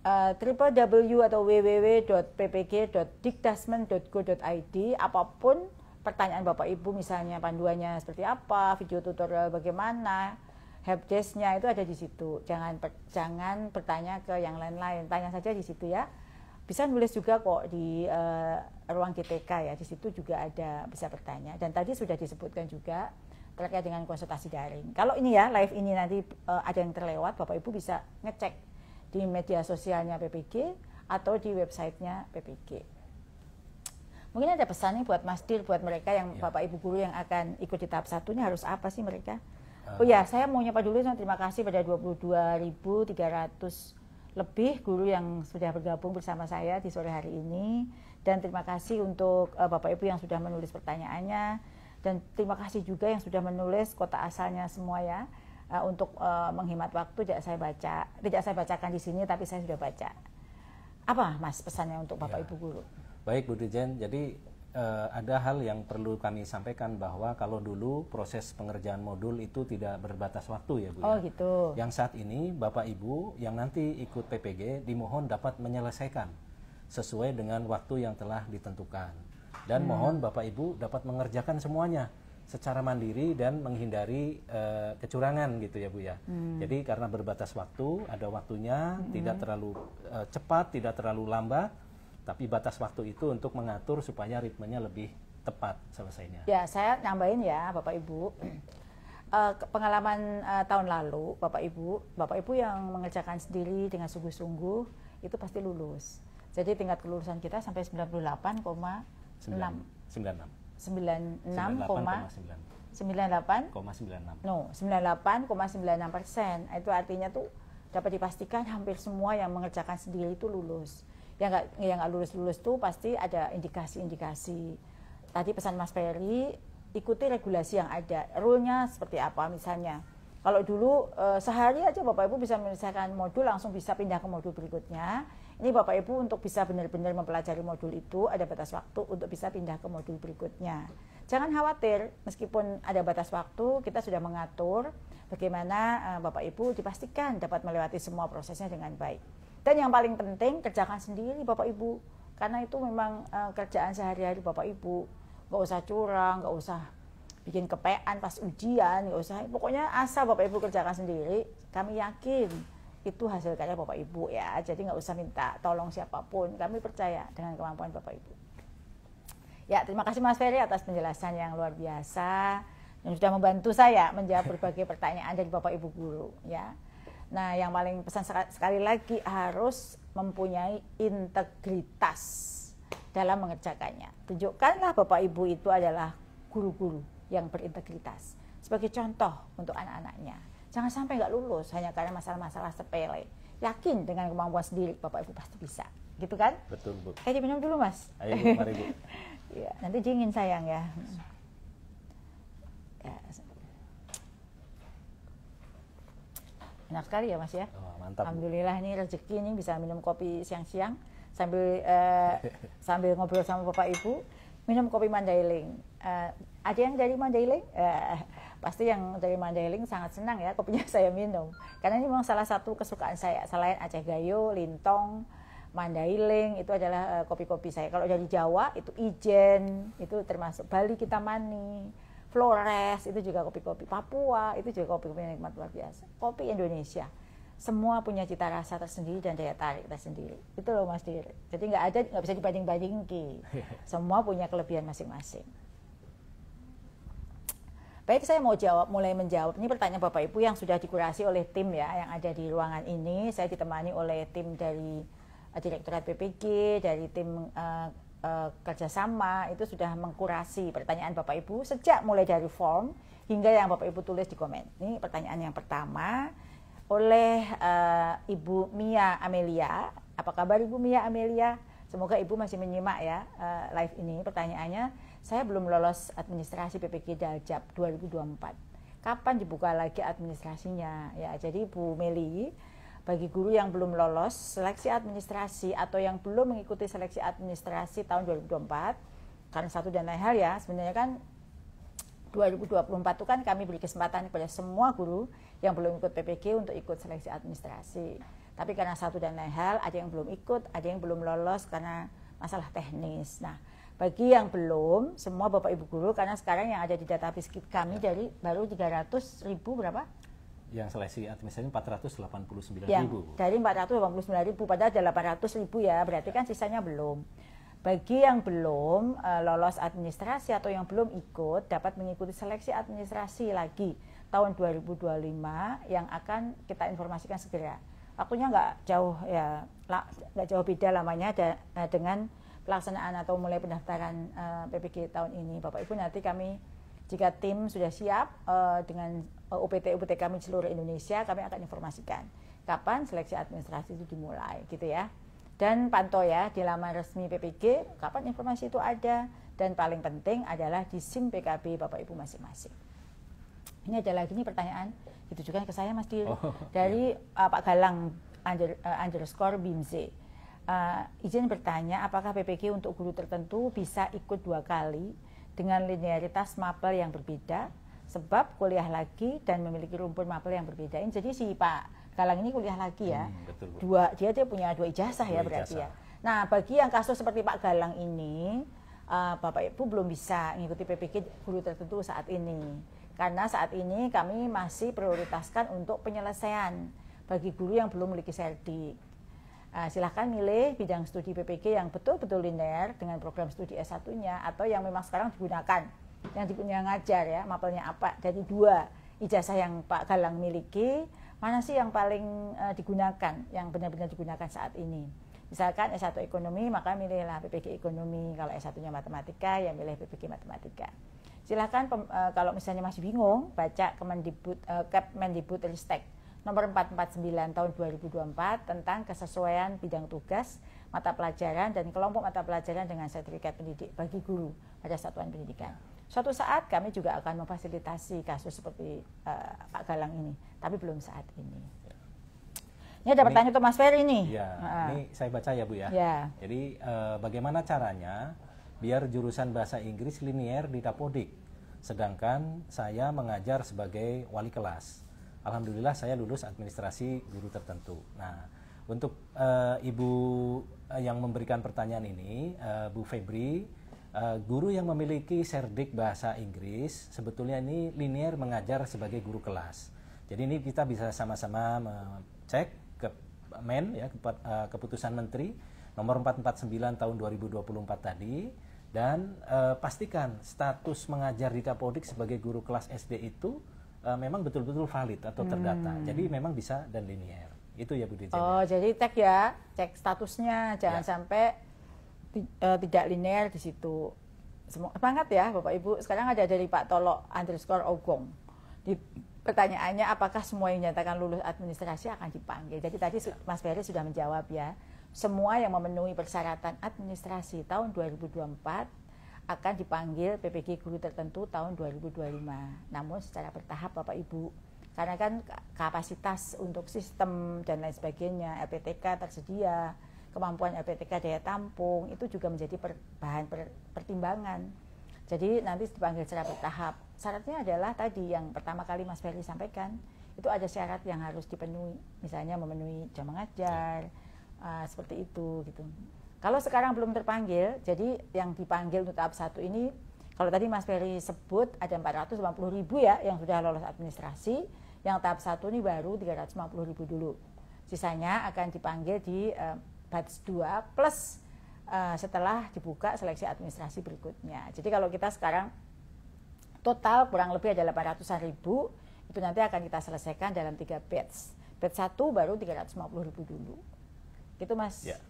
www atau www.ppg.dikdasmen.go.id. Apapun pertanyaan Bapak Ibu, misalnya panduannya seperti apa, video tutorial bagaimana, helpdesk-nya itu ada di situ. Jangan bertanya ke yang lain-lain, tanya saja di situ ya. Bisa nulis juga kok di ruang GTK ya, di situ juga ada bisa bertanya. Dan tadi sudah disebutkan juga terkait dengan konsultasi daring. Kalau ini ya live ini nanti ada yang terlewat, Bapak Ibu bisa ngecek di media sosialnya PPG atau di websitenya PPG. Mungkin ada pesan nih buat Mas Dir, buat mereka yang Bapak Ibu guru yang akan ikut di tahap 1 ini harus apa sih mereka? Oh ya, saya mau nyapa dulu, terima kasih pada 22.300 lebih guru yang sudah bergabung bersama saya di sore hari ini. Dan terima kasih untuk Bapak Ibu yang sudah menulis pertanyaannya. Dan terima kasih juga yang sudah menulis kota asalnya semua ya. Untuk menghemat waktu tidak saya bacakan di sini, tapi saya sudah baca. Apa Mas pesannya untuk Bapak Ibu guru? Baik Bu Dirjen, jadi ada hal yang perlu kami sampaikan bahwa kalau dulu proses pengerjaan modul itu tidak berbatas waktu ya Bu. Oh gitu. Yang saat ini Bapak Ibu yang nanti ikut PPG dimohon dapat menyelesaikan sesuai dengan waktu yang telah ditentukan. Dan mohon Bapak Ibu dapat mengerjakan semuanya secara mandiri dan menghindari kecurangan gitu ya Bu ya. Jadi karena berbatas waktu, ada waktunya, tidak terlalu cepat, tidak terlalu lambat. Tapi batas waktu itu untuk mengatur supaya ritmenya lebih tepat selesainya. Ya, saya nambahin ya Bapak Ibu. Pengalaman tahun lalu Bapak Ibu yang mengerjakan sendiri dengan sungguh-sungguh itu pasti lulus. Jadi tingkat kelulusan kita sampai 98,96. 98,96%. Itu artinya tuh dapat dipastikan hampir semua yang mengerjakan sendiri itu lulus. Yang nggak lulus tuh pasti ada indikasi-indikasi. Tadi pesan Mas Ferry, ikuti regulasi yang ada. Rule-nya seperti apa misalnya. Kalau dulu sehari aja Bapak Ibu bisa menyelesaikan modul langsung bisa pindah ke modul berikutnya. Ini Bapak Ibu untuk bisa benar-benar mempelajari modul itu ada batas waktu untuk bisa pindah ke modul berikutnya. Jangan khawatir, meskipun ada batas waktu, kita sudah mengatur bagaimana Bapak Ibu dipastikan dapat melewati semua prosesnya dengan baik. Dan yang paling penting, kerjakan sendiri Bapak Ibu. Karena itu memang kerjaan sehari-hari Bapak Ibu. Nggak usah curang, nggak usah bikin kepean pas ujian, nggak usah. Pokoknya asal Bapak Ibu kerjakan sendiri, kami yakin itu hasil karya Bapak Ibu ya. Jadi nggak usah minta tolong siapapun. Kami percaya dengan kemampuan Bapak Ibu. Ya, terima kasih Mas Ferry atas penjelasan yang luar biasa. Yang sudah membantu saya menjawab berbagai pertanyaan dari Bapak Ibu guru ya. Nah, yang paling pesan sekali lagi harus mempunyai integritas dalam mengerjakannya. Tunjukkanlah Bapak Ibu itu adalah guru-guru yang berintegritas. Sebagai contoh untuk anak-anaknya. Jangan sampai nggak lulus hanya karena masalah-masalah sepele. Yakin dengan kemampuan sendiri Bapak Ibu pasti bisa. Gitu kan? Betul Bu. Diminum dulu Mas. Ayo Bu, mari Bu. Ya, nanti dingin sayang ya. Ya. Enak sekali ya Mas ya. Oh, mantap. Alhamdulillah ini rezeki ini bisa minum kopi siang-siang sambil ngobrol sama Bapak Ibu, minum kopi Mandailing. Ada yang dari Mandailing? Pasti yang dari Mandailing sangat senang ya kopinya saya minum. Karena ini memang salah satu kesukaan saya. Selain Aceh Gayo, Lintong, Mandailing itu adalah kopi-kopi saya. Kalau dari Jawa itu Ijen, itu termasuk Bali Kitamani, Flores itu juga kopi-kopi, Papua itu juga kopi-kopi yang nikmat luar biasa. Kopi Indonesia semua punya cita rasa tersendiri dan daya tarik tersendiri. Itu loh Mas Dir. Jadi nggak bisa dibanding-bandingin. Semua punya kelebihan masing-masing. Baik, saya mau mulai menjawab ini pertanyaan Bapak Ibu yang sudah dikurasi oleh tim ya yang ada di ruangan ini. Saya ditemani oleh tim dari Direktorat PPG, dari tim kerjasama itu sudah mengkurasi pertanyaan Bapak Ibu sejak mulai dari form hingga yang Bapak Ibu tulis di komen. Ini pertanyaan yang pertama oleh Ibu Mia Amelia. Apa kabar Ibu Mia Amelia? Semoga Ibu masih menyimak ya live ini. Pertanyaannya, saya belum lolos administrasi PPG Daljab 2024. Kapan dibuka lagi administrasinya? Ya, jadi Bu Meli, bagi guru yang belum lolos seleksi administrasi atau yang belum mengikuti seleksi administrasi tahun 2024, karena satu dan lain hal ya, sebenarnya kan 2024 itu kan kami beri kesempatan kepada semua guru yang belum ikut PPG untuk ikut seleksi administrasi. Tapi karena satu dan lain hal, ada yang belum ikut, ada yang belum lolos karena masalah teknis. Nah, bagi yang belum, semua Bapak Ibu guru, karena sekarang yang ada di database kami dari baru 300.000 berapa? Yang seleksi administrasi 489.000. Dari 489.000 padahal ada 800.000 ya, berarti kan sisanya belum. Bagi yang belum lolos administrasi atau yang belum ikut dapat mengikuti seleksi administrasi lagi tahun 2025 yang akan kita informasikan segera. Waktunya nggak jauh ya, nggak jauh beda lamanya dengan pelaksanaan atau mulai pendaftaran PPG tahun ini. Bapak Ibu, nanti kami jika tim sudah siap dengan UPT kami di seluruh Indonesia, kami akan informasikan kapan seleksi administrasi itu dimulai gitu ya. Dan pantau ya di laman resmi PPG kapan informasi itu ada, dan paling penting adalah di SIM PKB Bapak Ibu masing-masing. Ini ada lagi nih pertanyaan ditujukan ke saya Mas Dir dari Pak Galang underscore Bimze. Izin bertanya, apakah PPG untuk guru tertentu bisa ikut 2 kali dengan linearitas mapel yang berbeda, sebab kuliah lagi dan memiliki rumpun mapel yang berbeda. Ini jadi si Pak Galang ini kuliah lagi ya, betul, dia punya 2 ijazah ya berarti ya. Nah, bagi yang kasus seperti Pak Galang ini, Bapak Ibu belum bisa mengikuti PPG guru tertentu saat ini, karena saat ini kami masih prioritaskan untuk penyelesaian bagi guru yang belum memiliki serdik. Silahkan milih bidang studi PPG yang betul-betul linear dengan program studi S1-nya, atau yang memang sekarang digunakan, yang ngajar ya, mapelnya apa. Dari 2 ijazah yang Pak Galang miliki, mana sih yang paling digunakan, yang benar-benar digunakan saat ini. Misalkan S1 ekonomi, maka milihlah PPG ekonomi. Kalau S1-nya matematika, ya milih PPG matematika. Silahkan kalau misalnya masih bingung, baca Kemendikbudristek nomor 449 tahun 2024 tentang kesesuaian bidang tugas, mata pelajaran, dan kelompok mata pelajaran dengan sertifikat pendidik bagi guru pada satuan pendidikan. Suatu saat kami juga akan memfasilitasi kasus seperti Pak Galang ini, tapi belum saat ini. Ini ada pertanyaan untuk Mas Ferry nih. Ya, ini saya baca ya Bu ya. Jadi bagaimana caranya biar jurusan bahasa Inggris linier di Dapodik, sedangkan saya mengajar sebagai wali kelas. Alhamdulillah saya lulus administrasi guru tertentu. Nah, untuk Ibu yang memberikan pertanyaan ini, Bu Febri, guru yang memiliki serdik bahasa Inggris sebetulnya ini linier mengajar sebagai guru kelas. Jadi ini kita bisa sama-sama cek ke Men ya, keputusan Menteri nomor 449 tahun 2024 tadi, dan pastikan status mengajar di Dapodik sebagai guru kelas SD itu memang betul-betul valid atau terdata. Jadi memang bisa dan linier. Itu ya Bu Dirjen. Oh, jadi cek statusnya, jangan sampai tidak linear di situ. Semangat ya Bapak Ibu. Sekarang ada dari Pak Tolok underscore Ogong. Di pertanyaannya, apakah semua yang dinyatakan lulus administrasi akan dipanggil? Jadi tadi Mas Ferry sudah menjawab ya. Semua yang memenuhi persyaratan administrasi tahun 2024 akan dipanggil PPG guru tertentu tahun 2025. Namun secara bertahap Bapak Ibu, karena kan kapasitas untuk sistem dan lain sebagainya, LPTK tersedia, kemampuan LPTK daya tampung itu juga menjadi bahan pertimbangan. Jadi nanti dipanggil secara bertahap. Syaratnya adalah tadi yang pertama kali Mas Ferry sampaikan, itu ada syarat yang harus dipenuhi, misalnya memenuhi jam mengajar, seperti itu gitu. Kalau sekarang belum terpanggil, jadi yang dipanggil untuk tahap 1 ini, kalau tadi Mas Ferry sebut ada 450.000 ya yang sudah lolos administrasi, yang tahap 1 ini baru 350.000 dulu. Sisanya akan dipanggil di batch 2 plus setelah dibuka seleksi administrasi berikutnya. Jadi kalau kita sekarang total kurang lebih ada 800.000, itu nanti akan kita selesaikan dalam 3 batch. Batch 1 baru 350.000 dulu. Gitu Mas. Ya.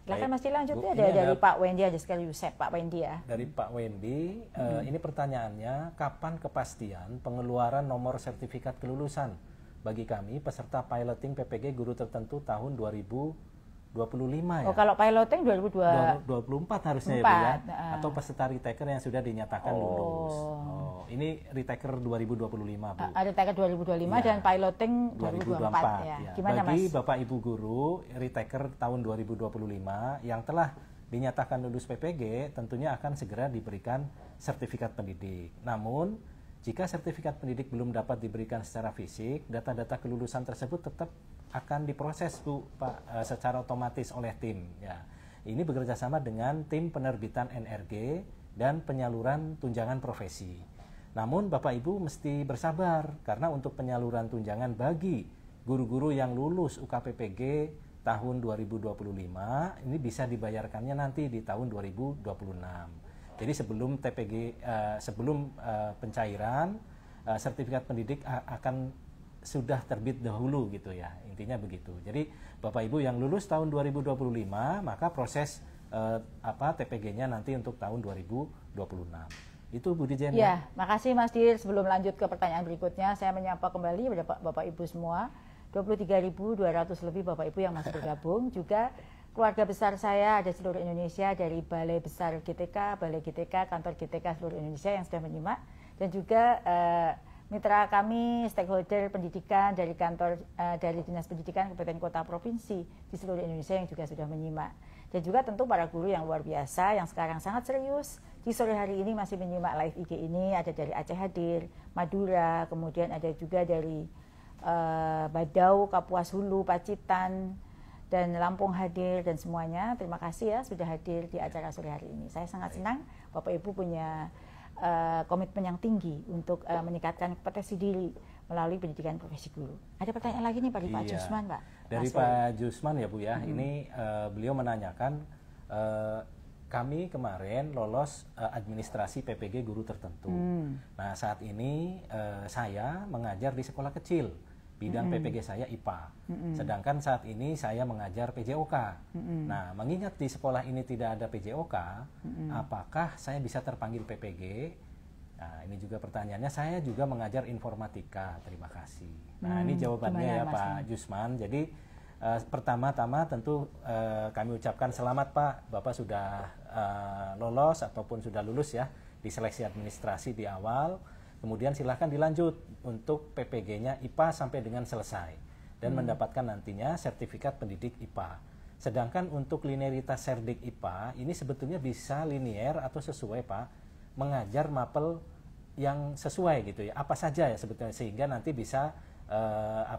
Silahkan Mas lanjut ya, dari Pak Wendy aja sekali Yusef, Pak Wendy ya. Dari Pak Wendy, ini pertanyaannya, kapan kepastian pengeluaran nomor sertifikat kelulusan bagi kami peserta piloting PPG guru tertentu tahun 2025 ya? Oh, kalau piloting 2024 harusnya ya Bu ya? Atau peserta retaker yang sudah dinyatakan lulus. Ini retaker 2025 Bu. Retaker 2025 dan piloting 2024 ya. Gimana Bagi Mas? Bapak Ibu guru retaker tahun 2025 yang telah dinyatakan lulus PPG, tentunya akan segera diberikan sertifikat pendidik. Namun jika sertifikat pendidik belum dapat diberikan secara fisik, data-data kelulusan tersebut tetap akan diproses Bu Pak secara otomatis oleh tim ya. Ini bekerja sama dengan tim penerbitan NRG dan penyaluran tunjangan profesi. Namun Bapak Ibu mesti bersabar karena untuk penyaluran tunjangan bagi guru-guru yang lulus UKPPG tahun 2025 ini bisa dibayarkannya nanti di tahun 2026. Jadi sebelum pencairan sertifikat pendidik akan sudah terbit dahulu gitu ya, intinya begitu. Jadi Bapak Ibu yang lulus tahun 2025 maka proses TPG-nya nanti untuk tahun 2026. Itu Bu Dirjen. Ya, makasih Mas Dir. Sebelum lanjut ke pertanyaan berikutnya, saya menyapa kembali kepada Bapak Ibu semua. 23.200 lebih Bapak Ibu yang masih bergabung. Juga keluarga besar saya ada seluruh Indonesia, dari Balai Besar GTK, Balai GTK, Kantor GTK seluruh Indonesia yang sudah menyimak. Dan juga mitra kami, stakeholder pendidikan dari kantor dari Dinas Pendidikan Kabupaten Kota Provinsi di seluruh Indonesia yang juga sudah menyimak. Dan juga tentu para guru yang luar biasa yang sekarang sangat serius di sore hari ini masih menyimak live IG ini. Ada dari Aceh hadir, Madura, kemudian ada juga dari Badau, Kapuas Hulu, Pacitan, dan Lampung hadir, dan semuanya terima kasih ya sudah hadir di acara sore hari ini. Saya sangat senang Bapak Ibu punya komitmen yang tinggi untuk meningkatkan kompetensi diri melalui pendidikan profesi guru. Ada pertanyaan lagi nih dari Pak Jusman, Pak. Dari Pak Jusman ya Bu ya, ini beliau menanyakan kami kemarin lolos administrasi PPG guru tertentu. Nah saat ini saya mengajar di sekolah kecil, bidang PPG saya IPA. Sedangkan saat ini saya mengajar PJOK. Nah, mengingat di sekolah ini tidak ada PJOK, apakah saya bisa terpanggil PPG? Nah, ini juga pertanyaannya. Saya juga mengajar informatika. Terima kasih. Nah, ini jawabannya ya Pak Jusman. Jadi pertama-tama tentu kami ucapkan selamat Pak. Bapak sudah lolos ataupun sudah lulus ya di seleksi administrasi di awal. Kemudian silahkan dilanjut untuk PPG-nya IPA sampai dengan selesai dan mendapatkan nantinya sertifikat pendidik IPA. Sedangkan untuk linearitas Serdik IPA ini sebetulnya bisa linier atau sesuai Pak, mengajar mapel yang sesuai gitu ya. Apa saja ya sebetulnya sehingga nanti bisa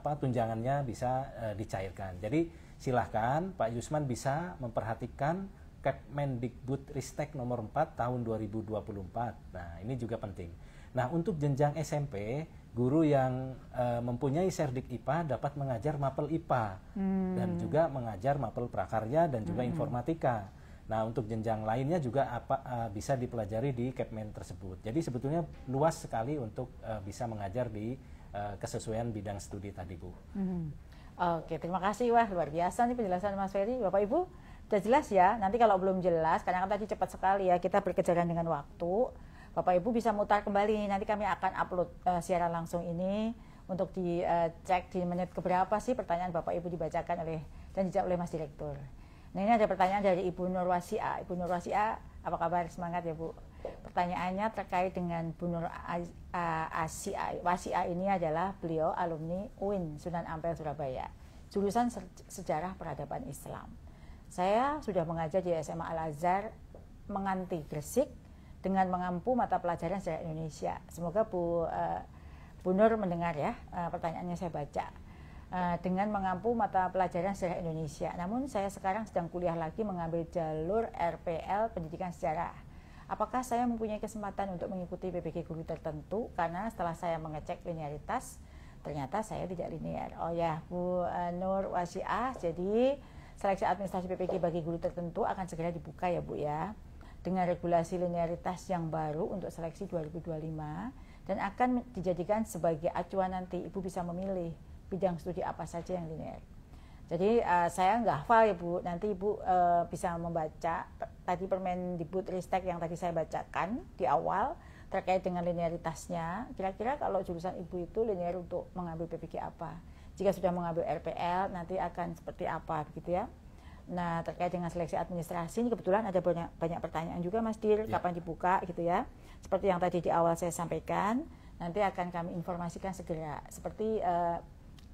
tunjangannya bisa dicairkan. Jadi silahkan Pak Jusman bisa memperhatikan Kemendikbudristek nomor 4 tahun 2024. Nah, ini juga penting. Nah, untuk jenjang SMP, guru yang mempunyai Serdik IPA dapat mengajar mapel IPA dan juga mengajar mapel prakarya dan juga informatika. Nah, untuk jenjang lainnya juga bisa dipelajari di Kepmen tersebut. Jadi sebetulnya luas sekali untuk bisa mengajar di kesesuaian bidang studi tadi, Bu. Oke, terima kasih. Wah, luar biasa nih penjelasan Mas Ferry. Bapak Ibu, sudah jelas ya. Nanti kalau belum jelas, karena kan tadi cepat sekali ya, kita berkejaran dengan waktu. Bapak Ibu bisa mutar kembali, nanti kami akan upload siaran langsung ini untuk dicek di menit keberapa sih pertanyaan Bapak Ibu dibacakan dan dijawab oleh Mas Direktur. Nah, ini ada pertanyaan dari Ibu Nur Wasia. Ibu Nur Wasia, apa kabar? Semangat ya Bu. Pertanyaannya terkait dengan Bu Nur Wasia ini adalah beliau alumni UIN Sunan Ampel Surabaya, jurusan Sejarah Peradaban Islam. Saya sudah mengajar di SMA Al-Azhar Menganti Gresik dengan mengampu mata pelajaran sejarah Indonesia. Semoga Bu Nur mendengar ya, pertanyaannya saya baca. Dengan mengampu mata pelajaran sejarah Indonesia. Namun saya sekarang sedang kuliah lagi mengambil jalur RPL Pendidikan Sejarah. Apakah saya mempunyai kesempatan untuk mengikuti PPG guru tertentu? Karena setelah saya mengecek linearitas, ternyata saya tidak linear. Oh ya, Bu Nur Wasiah, jadi seleksi administrasi PPG bagi guru tertentu akan segera dibuka ya Bu ya, dengan regulasi linearitas yang baru untuk seleksi 2025 dan akan dijadikan sebagai acuan nanti Ibu bisa memilih bidang studi apa saja yang linear. Jadi saya nggak hafal ya Bu, nanti Ibu bisa membaca tadi Permendikbudristek yang tadi saya bacakan di awal terkait dengan linearitasnya. Kira-kira kalau jurusan Ibu itu linear untuk mengambil PPG apa? Jika sudah mengambil RPL nanti akan seperti apa begitu ya? Nah, terkait dengan seleksi administrasi ini kebetulan ada banyak pertanyaan juga Mas Dir, kapan dibuka gitu ya. Seperti yang tadi di awal saya sampaikan, nanti akan kami informasikan segera. Seperti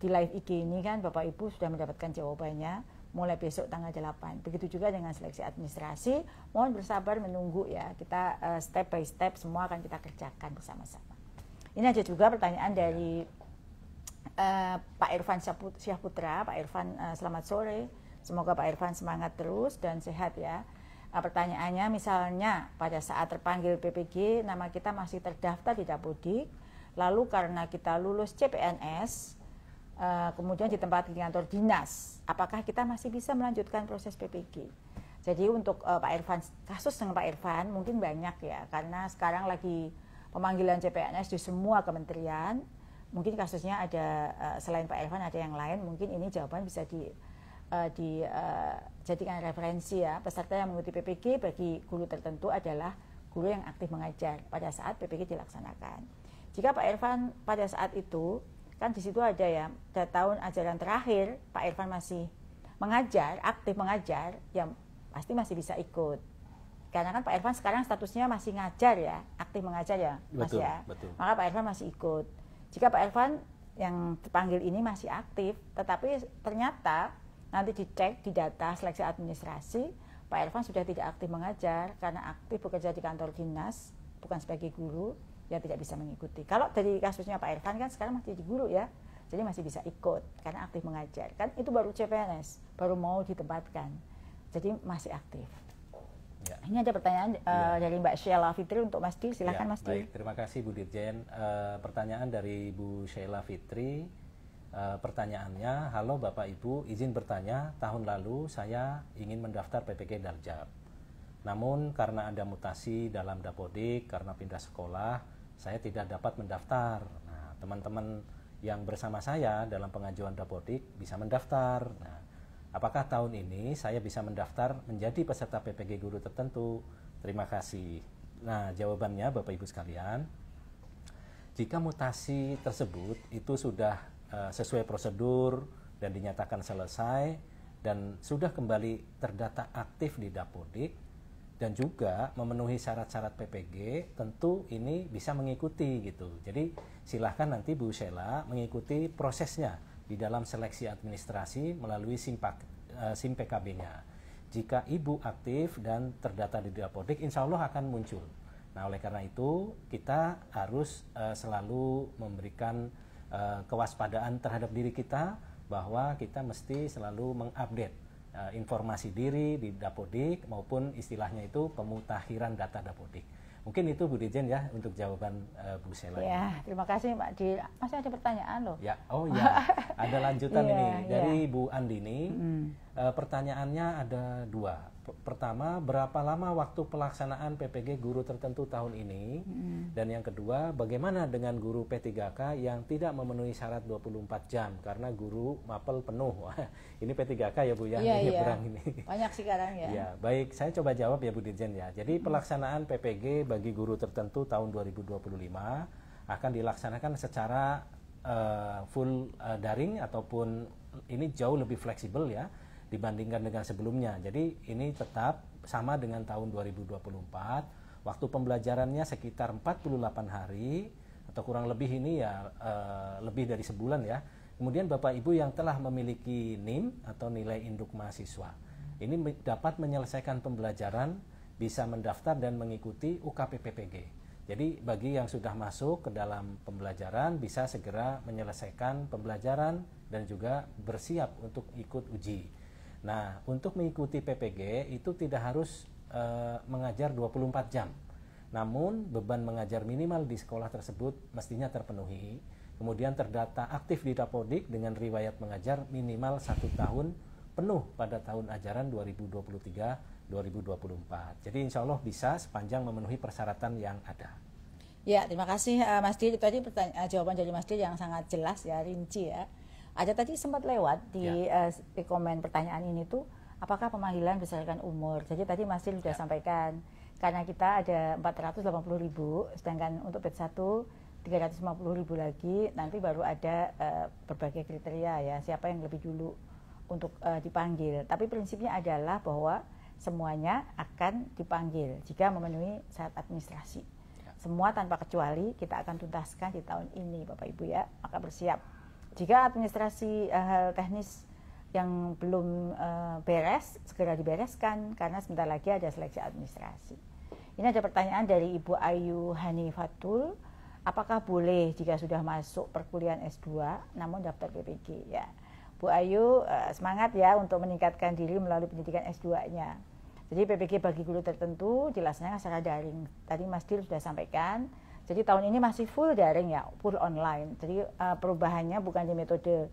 di live IG ini kan Bapak Ibu sudah mendapatkan jawabannya mulai besok tanggal 8. Begitu juga dengan seleksi administrasi, mohon bersabar menunggu ya. Kita step by step semua akan kita kerjakan bersama-sama. Ini ada juga pertanyaan dari Pak Irfan Syahputra. Pak Irfan, selamat sore. Semoga Pak Irfan semangat terus dan sehat ya. Pertanyaannya misalnya pada saat terpanggil PPG nama kita masih terdaftar di Dapodik, lalu karena kita lulus CPNS kemudian ditempati di kantor dinas, apakah kita masih bisa melanjutkan proses PPG? Jadi untuk Pak Irfan, kasus dengan Pak Irfan mungkin banyak ya, karena sekarang lagi pemanggilan CPNS di semua kementerian. Mungkin kasusnya ada selain Pak Irfan ada yang lain, mungkin ini jawaban bisa dijadikan referensi ya. Peserta yang mengikuti PPG bagi guru tertentu adalah guru yang aktif mengajar pada saat PPG dilaksanakan. Jika Pak Irfan pada saat itu, kan di situ ada ya, pada tahun ajaran terakhir Pak Irfan masih mengajar, aktif mengajar, ya pasti masih bisa ikut. Karena kan Pak Irfan sekarang statusnya masih ngajar ya, aktif mengajar ya, Mas betul, ya. Betul. Maka Pak Irfan masih ikut. Jika Pak Irfan yang dipanggil ini masih aktif, tetapi ternyata nanti dicek di data seleksi administrasi, Pak Irfan sudah tidak aktif mengajar karena aktif bekerja di kantor dinas, bukan sebagai guru, ya tidak bisa mengikuti. Kalau dari kasusnya Pak Irfan kan sekarang masih di guru ya, jadi masih bisa ikut karena aktif mengajar. Kan itu baru CPNS, baru mau ditempatkan, jadi masih aktif. Ya. Ini ada pertanyaan dari Mbak Sheila Fitri untuk Mas Di, silahkan Mas Di. Baik, terima kasih Bu Dirjen. Pertanyaan dari Bu Sheila Fitri, pertanyaannya, halo Bapak Ibu, izin bertanya, tahun lalu saya ingin mendaftar PPG Darjab. Namun karena ada mutasi dalam Dapodik, karena pindah sekolah, saya tidak dapat mendaftar. Nah, teman-teman yang bersama saya dalam pengajuan Dapodik bisa mendaftar. Nah, apakah tahun ini saya bisa mendaftar menjadi peserta PPG guru tertentu? Terima kasih. Nah, jawabannya Bapak Ibu sekalian, jika mutasi tersebut itu sudah sesuai prosedur dan dinyatakan selesai dan sudah kembali terdata aktif di Dapodik dan juga memenuhi syarat-syarat PPG, tentu ini bisa mengikuti gitu. Jadi silahkan nanti Bu Sheila mengikuti prosesnya di dalam seleksi administrasi melalui SIM PKB-nya. Jika Ibu aktif dan terdata di Dapodik, insya Allah akan muncul. Nah, oleh karena itu kita harus selalu memberikan kewaspadaan terhadap diri kita bahwa kita mesti selalu mengupdate informasi diri di Dapodik maupun istilahnya itu pemutakhiran data Dapodik. Mungkin itu Bu Dirjen ya untuk jawaban Bu Sheila. Ya, terima kasih Mbak Di. Masih ada pertanyaan loh. Ya, oh ya, ada lanjutan ini dari Bu Andini. Pertanyaannya ada dua. Pertama, berapa lama waktu pelaksanaan PPG guru tertentu tahun ini? Dan yang kedua, bagaimana dengan guru P3K yang tidak memenuhi syarat 24 jam karena guru mapel penuh? Ini P3K ya Bu ya, berang ini. Banyak sekarang ya. Ya, baik, saya coba jawab ya Bu Dirjen ya. Jadi pelaksanaan PPG bagi guru tertentu tahun 2025 akan dilaksanakan secara full daring ataupun ini jauh lebih fleksibel ya dibandingkan dengan sebelumnya. Jadi ini tetap sama dengan tahun 2024. Waktu pembelajarannya sekitar 48 hari atau kurang lebih ini ya lebih dari sebulan ya. Kemudian Bapak Ibu yang telah memiliki NIM atau nilai induk mahasiswa, ini dapat menyelesaikan pembelajaran, bisa mendaftar dan mengikuti UKP PPG. Jadi bagi yang sudah masuk ke dalam pembelajaran bisa segera menyelesaikan pembelajaran dan juga bersiap untuk ikut uji. Nah, untuk mengikuti PPG itu tidak harus mengajar 24 jam. Namun, beban mengajar minimal di sekolah tersebut mestinya terpenuhi. Kemudian terdata aktif di Dapodik dengan riwayat mengajar minimal 1 tahun penuh pada tahun ajaran 2023-2024. Jadi insya Allah bisa sepanjang memenuhi persyaratan yang ada. Ya, terima kasih Mas Di. Tadi jawaban dari Mas Di yang sangat jelas ya, rinci ya. Ada tadi sempat lewat di komen pertanyaan ini tuh, apakah pemanggilan berdasarkan umur? Jadi tadi Mas Di sudah sampaikan, karena kita ada 480.000, sedangkan untuk batch 1 350.000 lagi, nanti baru ada berbagai kriteria ya, siapa yang lebih dulu untuk dipanggil. Tapi prinsipnya adalah bahwa semuanya akan dipanggil jika memenuhi syarat administrasi. Semua tanpa kecuali kita akan tuntaskan di tahun ini Bapak Ibu ya, maka bersiap. Jika administrasi hal teknis yang belum beres, segera dibereskan karena sebentar lagi ada seleksi administrasi. Ini ada pertanyaan dari Ibu Ayu Hanifatul, apakah boleh jika sudah masuk perkuliahan S2 namun daftar PPG? Ya, Bu Ayu semangat ya untuk meningkatkan diri melalui pendidikan S2-nya. Jadi PPG bagi guru tertentu dilaksanakan secara daring. Tadi Mas Dil sudah sampaikan. Jadi tahun ini masih full daring ya, full online. Jadi perubahannya bukan di metode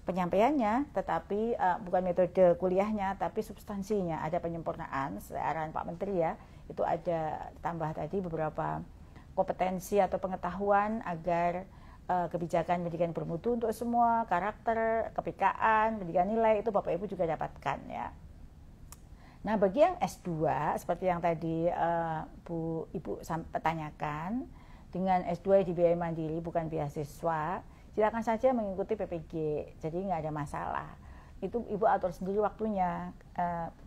penyampaiannya, tetapi bukan metode kuliahnya, tapi substansinya. Ada penyempurnaan, arahan Pak Menteri ya, itu ada tambah tadi beberapa kompetensi atau pengetahuan agar kebijakan pendidikan bermutu untuk semua, karakter, kepekaan, pendidikan nilai itu Bapak Ibu juga dapatkan ya. Nah, bagi yang S2 seperti yang tadi Ibu tanyakan, dengan S2 dibiayai mandiri bukan beasiswa, silakan saja mengikuti PPG, jadi nggak ada masalah. Itu Ibu atur sendiri waktunya,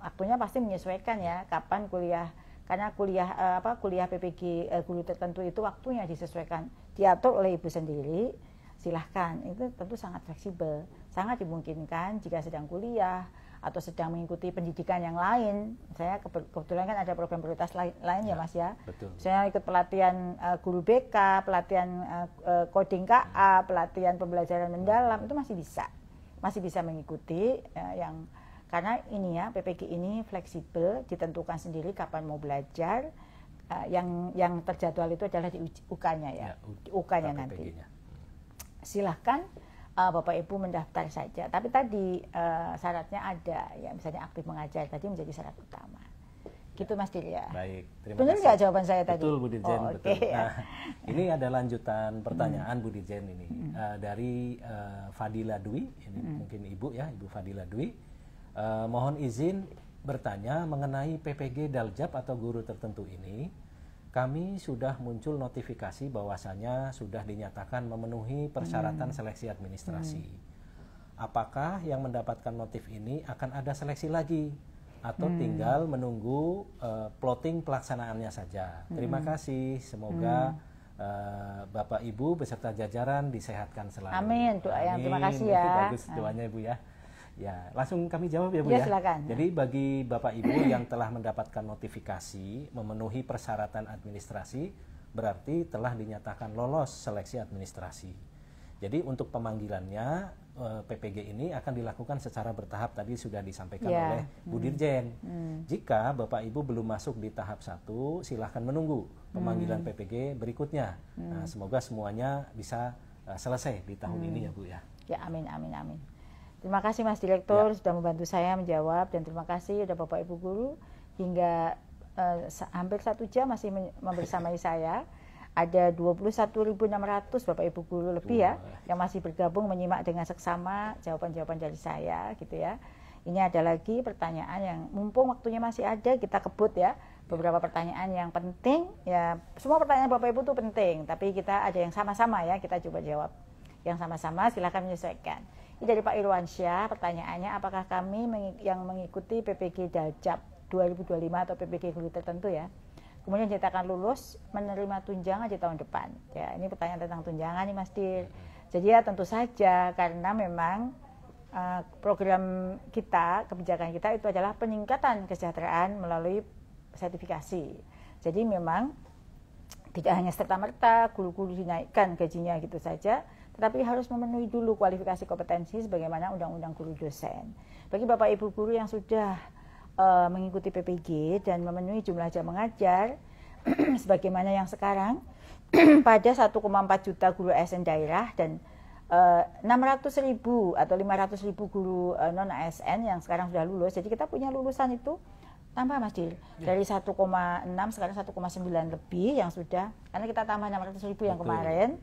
waktunya pasti menyesuaikan ya, kapan kuliah. Karena kuliah PPG guru tertentu itu waktunya disesuaikan, diatur oleh Ibu sendiri, silahkan. Itu tentu sangat fleksibel, sangat dimungkinkan jika sedang kuliah atau sedang mengikuti pendidikan yang lain. Saya kebetulan kan ada program prioritas lain ya Mas ya. Betul. Saya ikut pelatihan guru BK, pelatihan coding KA, pelatihan pembelajaran mendalam, itu masih bisa mengikuti karena ini ya, PPG ini fleksibel, ditentukan sendiri kapan mau belajar. Yang terjadwal itu adalah di UK-nya ya, di UK-nya nanti. Silahkan Bapak Ibu mendaftar saja. Tapi tadi syaratnya ada ya, misalnya aktif mengajar tadi menjadi syarat utama. Gitu Mas Dirya. Baik, terima Benar kasih. nggak jawaban saya tadi? Betul Bu Dirjen, betul. Okay. Nah, ini ada lanjutan pertanyaan Bu Dirjen ini dari Fadila Dwi, ini mungkin Ibu ya, Ibu Fadila Dwi. Mohon izin bertanya mengenai PPG Daljab atau guru tertentu ini. Kami sudah muncul notifikasi bahwasannya sudah dinyatakan memenuhi persyaratan seleksi administrasi. Apakah yang mendapatkan notif ini akan ada seleksi lagi atau tinggal menunggu plotting pelaksanaannya saja? Terima kasih. Semoga Bapak Ibu beserta jajaran disehatkan selalu. Amin. Doa yang terima kasih ya. Bagus doanya Ibu ya. Ya, langsung kami jawab ya Bu ya. Ya. Silakan. Jadi bagi Bapak Ibu yang telah mendapatkan notifikasi memenuhi persyaratan administrasi, berarti telah dinyatakan lolos seleksi administrasi. Jadi untuk pemanggilannya PPG ini akan dilakukan secara bertahap, tadi sudah disampaikan oleh Bu Dirjen. Jika Bapak Ibu belum masuk di tahap 1, silahkan menunggu pemanggilan PPG berikutnya. Nah, semoga semuanya bisa selesai di tahun ini ya Bu ya. Ya, amin, amin, amin. Terima kasih Mas Direktur sudah membantu saya menjawab, dan terima kasih sudah Bapak Ibu Guru hingga hampir 1 jam masih membersamai saya. Ada 21.600 Bapak Ibu Guru lebih ya yang masih bergabung menyimak dengan seksama jawaban-jawaban dari saya gitu ya. Ini ada lagi pertanyaan yang mumpung waktunya masih ada, kita kebut ya. Beberapa pertanyaan yang penting ya, semua pertanyaan Bapak Ibu itu penting, tapi kita ada yang sama-sama ya, kita coba jawab. Yang sama-sama silakan menyesuaikan. Ini dari Pak Irwansyah, pertanyaannya apakah kami yang mengikuti PPG Daljab 2025 atau PPG guru tertentu ya, kemudian dinyatakan lulus menerima tunjangan di tahun depan. Ya, ini pertanyaan tentang tunjangan nih Mas Dir. Jadi ya tentu saja karena memang program kita, kebijakan kita itu adalah peningkatan kesejahteraan melalui sertifikasi. Jadi memang tidak hanya serta-merta guru-guru dinaikkan gajinya gitu saja, tetapi harus memenuhi dulu kualifikasi kompetensi sebagaimana Undang-Undang Guru Dosen. Bagi Bapak Ibu Guru yang sudah mengikuti PPG dan memenuhi jumlah jam mengajar sebagaimana yang sekarang pada 1,4 juta guru ASN daerah dan 600.000 atau 500.000 guru non ASN yang sekarang sudah lulus. Jadi kita punya lulusan itu tambah Mas Dir, dari 1,6 sekarang 1,9 lebih yang sudah, karena kita tambah 600.000 yang kemarin.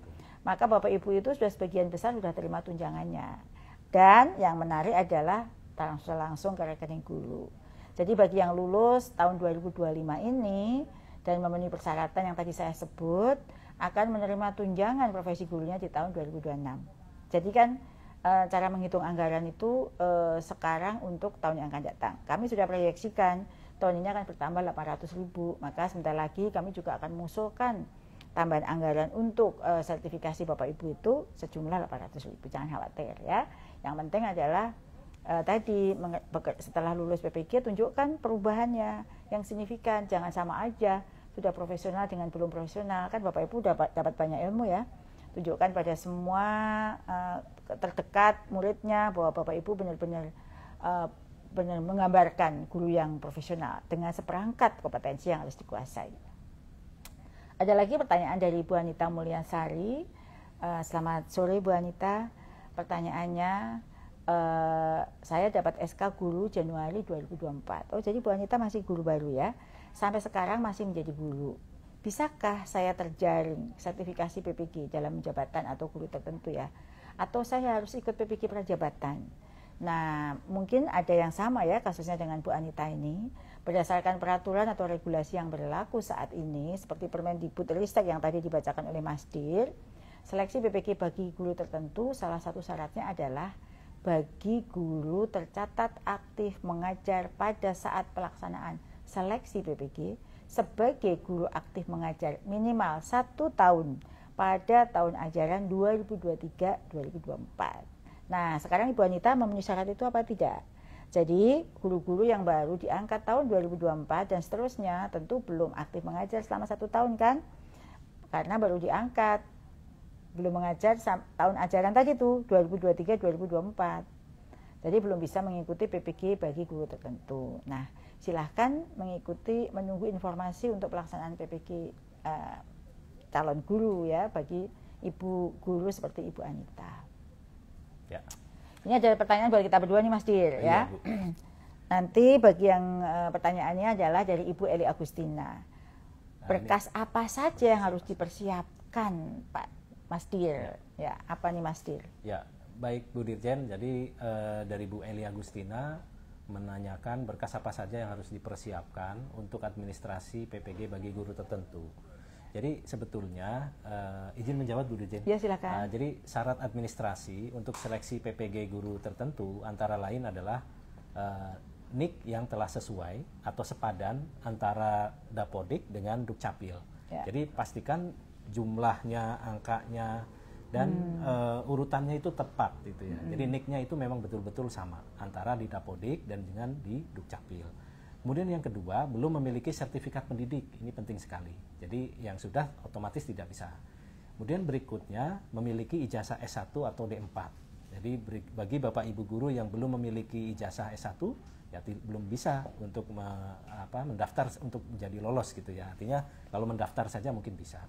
Maka Bapak Ibu itu sudah sebagian besar sudah terima tunjangannya. Dan yang menarik adalah transfer langsung ke rekening guru. Jadi bagi yang lulus tahun 2025 ini dan memenuhi persyaratan yang tadi saya sebut, akan menerima tunjangan profesi gurunya di tahun 2026. Jadi kan cara menghitung anggaran itu sekarang untuk tahun yang akan datang. Kami sudah proyeksikan tahun ini akan bertambah 800.000, maka sebentar lagi kami juga akan mengusulkan tambahan anggaran untuk sertifikasi Bapak Ibu itu sejumlah 800.000. Jangan khawatir ya. Yang penting adalah tadi setelah lulus PPG tunjukkan perubahannya yang signifikan. Jangan sama aja sudah profesional dengan belum profesional. Kan Bapak Ibu dapat banyak ilmu ya. Tunjukkan pada semua terdekat muridnya bahwa Bapak Ibu benar-benar menggambarkan guru yang profesional dengan seperangkat kompetensi yang harus dikuasai. Ada lagi pertanyaan dari Bu Anita Mulyansari. Selamat sore Bu Anita. Pertanyaannya, saya dapat SK guru Januari 2024. Oh, jadi Bu Anita masih guru baru ya. Sampai sekarang masih menjadi guru. bisakah saya terjaring sertifikasi PPG dalam jabatan atau guru tertentu ya? Atau saya harus ikut PPG prajabatan? Nah, mungkin ada yang sama ya kasusnya dengan Bu Anita ini. Berdasarkan peraturan atau regulasi yang berlaku saat ini, seperti Permendikbudristek yang tadi dibacakan oleh Mas Dir, seleksi PPG bagi guru tertentu salah satu syaratnya adalah bagi guru tercatat aktif mengajar pada saat pelaksanaan seleksi PPG sebagai guru aktif mengajar minimal 1 tahun pada tahun ajaran 2023-2024. Nah, sekarang Ibu Anita memenuhi syarat itu apa tidak? Jadi, guru-guru yang baru diangkat tahun 2024 dan seterusnya tentu belum aktif mengajar selama 1 tahun kan? Karena baru diangkat, belum mengajar tahun ajaran tadi tuh 2023-2024. Jadi belum bisa mengikuti PPG bagi guru tertentu. Nah, silahkan menunggu informasi untuk pelaksanaan PPG calon guru ya bagi ibu guru seperti Ibu Anita. Ya. Ini ada pertanyaan buat kita berdua nih Mas Dir ya. Nanti bagi yang pertanyaannya adalah dari Ibu Eli Agustina. Berkas apa saja yang harus dipersiapkan Pak Mas Dir? Ya, apa nih Mas Dir? Ya, baik Bu Dirjen. Jadi dari Bu Eli Agustina menanyakan berkas apa saja yang harus dipersiapkan untuk administrasi PPG bagi guru tertentu. Jadi sebetulnya izin menjawab Bu Dirjen. Ya, silakan. Jadi syarat administrasi untuk seleksi PPG guru tertentu antara lain adalah NIK yang telah sesuai atau sepadan antara Dapodik dengan Dukcapil. Ya. Jadi pastikan jumlahnya, angkanya, dan urutannya itu tepat gitu ya. Jadi NIK-nya itu memang betul-betul sama antara di Dapodik dan dengan di Dukcapil. Kemudian yang kedua, belum memiliki sertifikat pendidik. Ini penting sekali. Jadi yang sudah otomatis tidak bisa. Kemudian berikutnya, memiliki ijazah S1 atau D4. Jadi bagi Bapak Ibu guru yang belum memiliki ijazah S1, ya belum bisa untuk mendaftar untuk menjadi lolos gitu ya. Artinya kalau mendaftar saja mungkin bisa.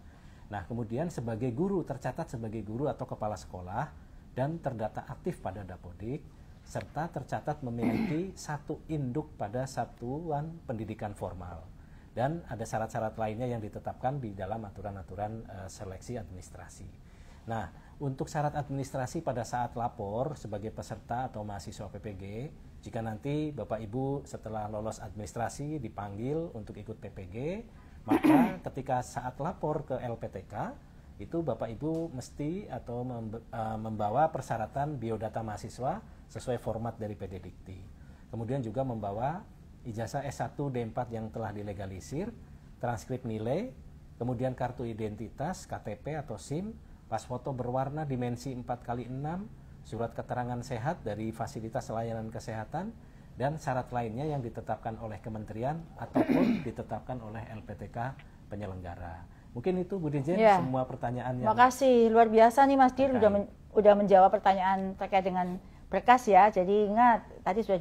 Nah, kemudian sebagai guru, tercatat sebagai guru atau kepala sekolah dan terdata aktif pada Dapodik, serta tercatat memiliki 1 induk pada satuan pendidikan formal. Dan ada syarat-syarat lainnya yang ditetapkan di dalam aturan-aturan seleksi administrasi. Nah, untuk syarat administrasi pada saat lapor sebagai peserta atau mahasiswa PPG, jika nanti Bapak Ibu setelah lolos administrasi dipanggil untuk ikut PPG, maka ketika saat lapor ke LPTK, itu Bapak Ibu mesti atau membawa persyaratan biodata mahasiswa sesuai format dari PD Dikti. Kemudian juga membawa ijazah S1 D4 yang telah dilegalisir, transkrip nilai, kemudian kartu identitas, KTP atau SIM, pas foto berwarna dimensi 4x6, surat keterangan sehat dari fasilitas layanan kesehatan, dan syarat lainnya yang ditetapkan oleh kementerian ataupun ditetapkan oleh LPTK penyelenggara. Mungkin itu Bu Dirjen ya, semua pertanyaan yang... Makasih, luar biasa nih Mas Dir udah menjawab pertanyaan terkait dengan berkas ya. Jadi ingat, tadi sudah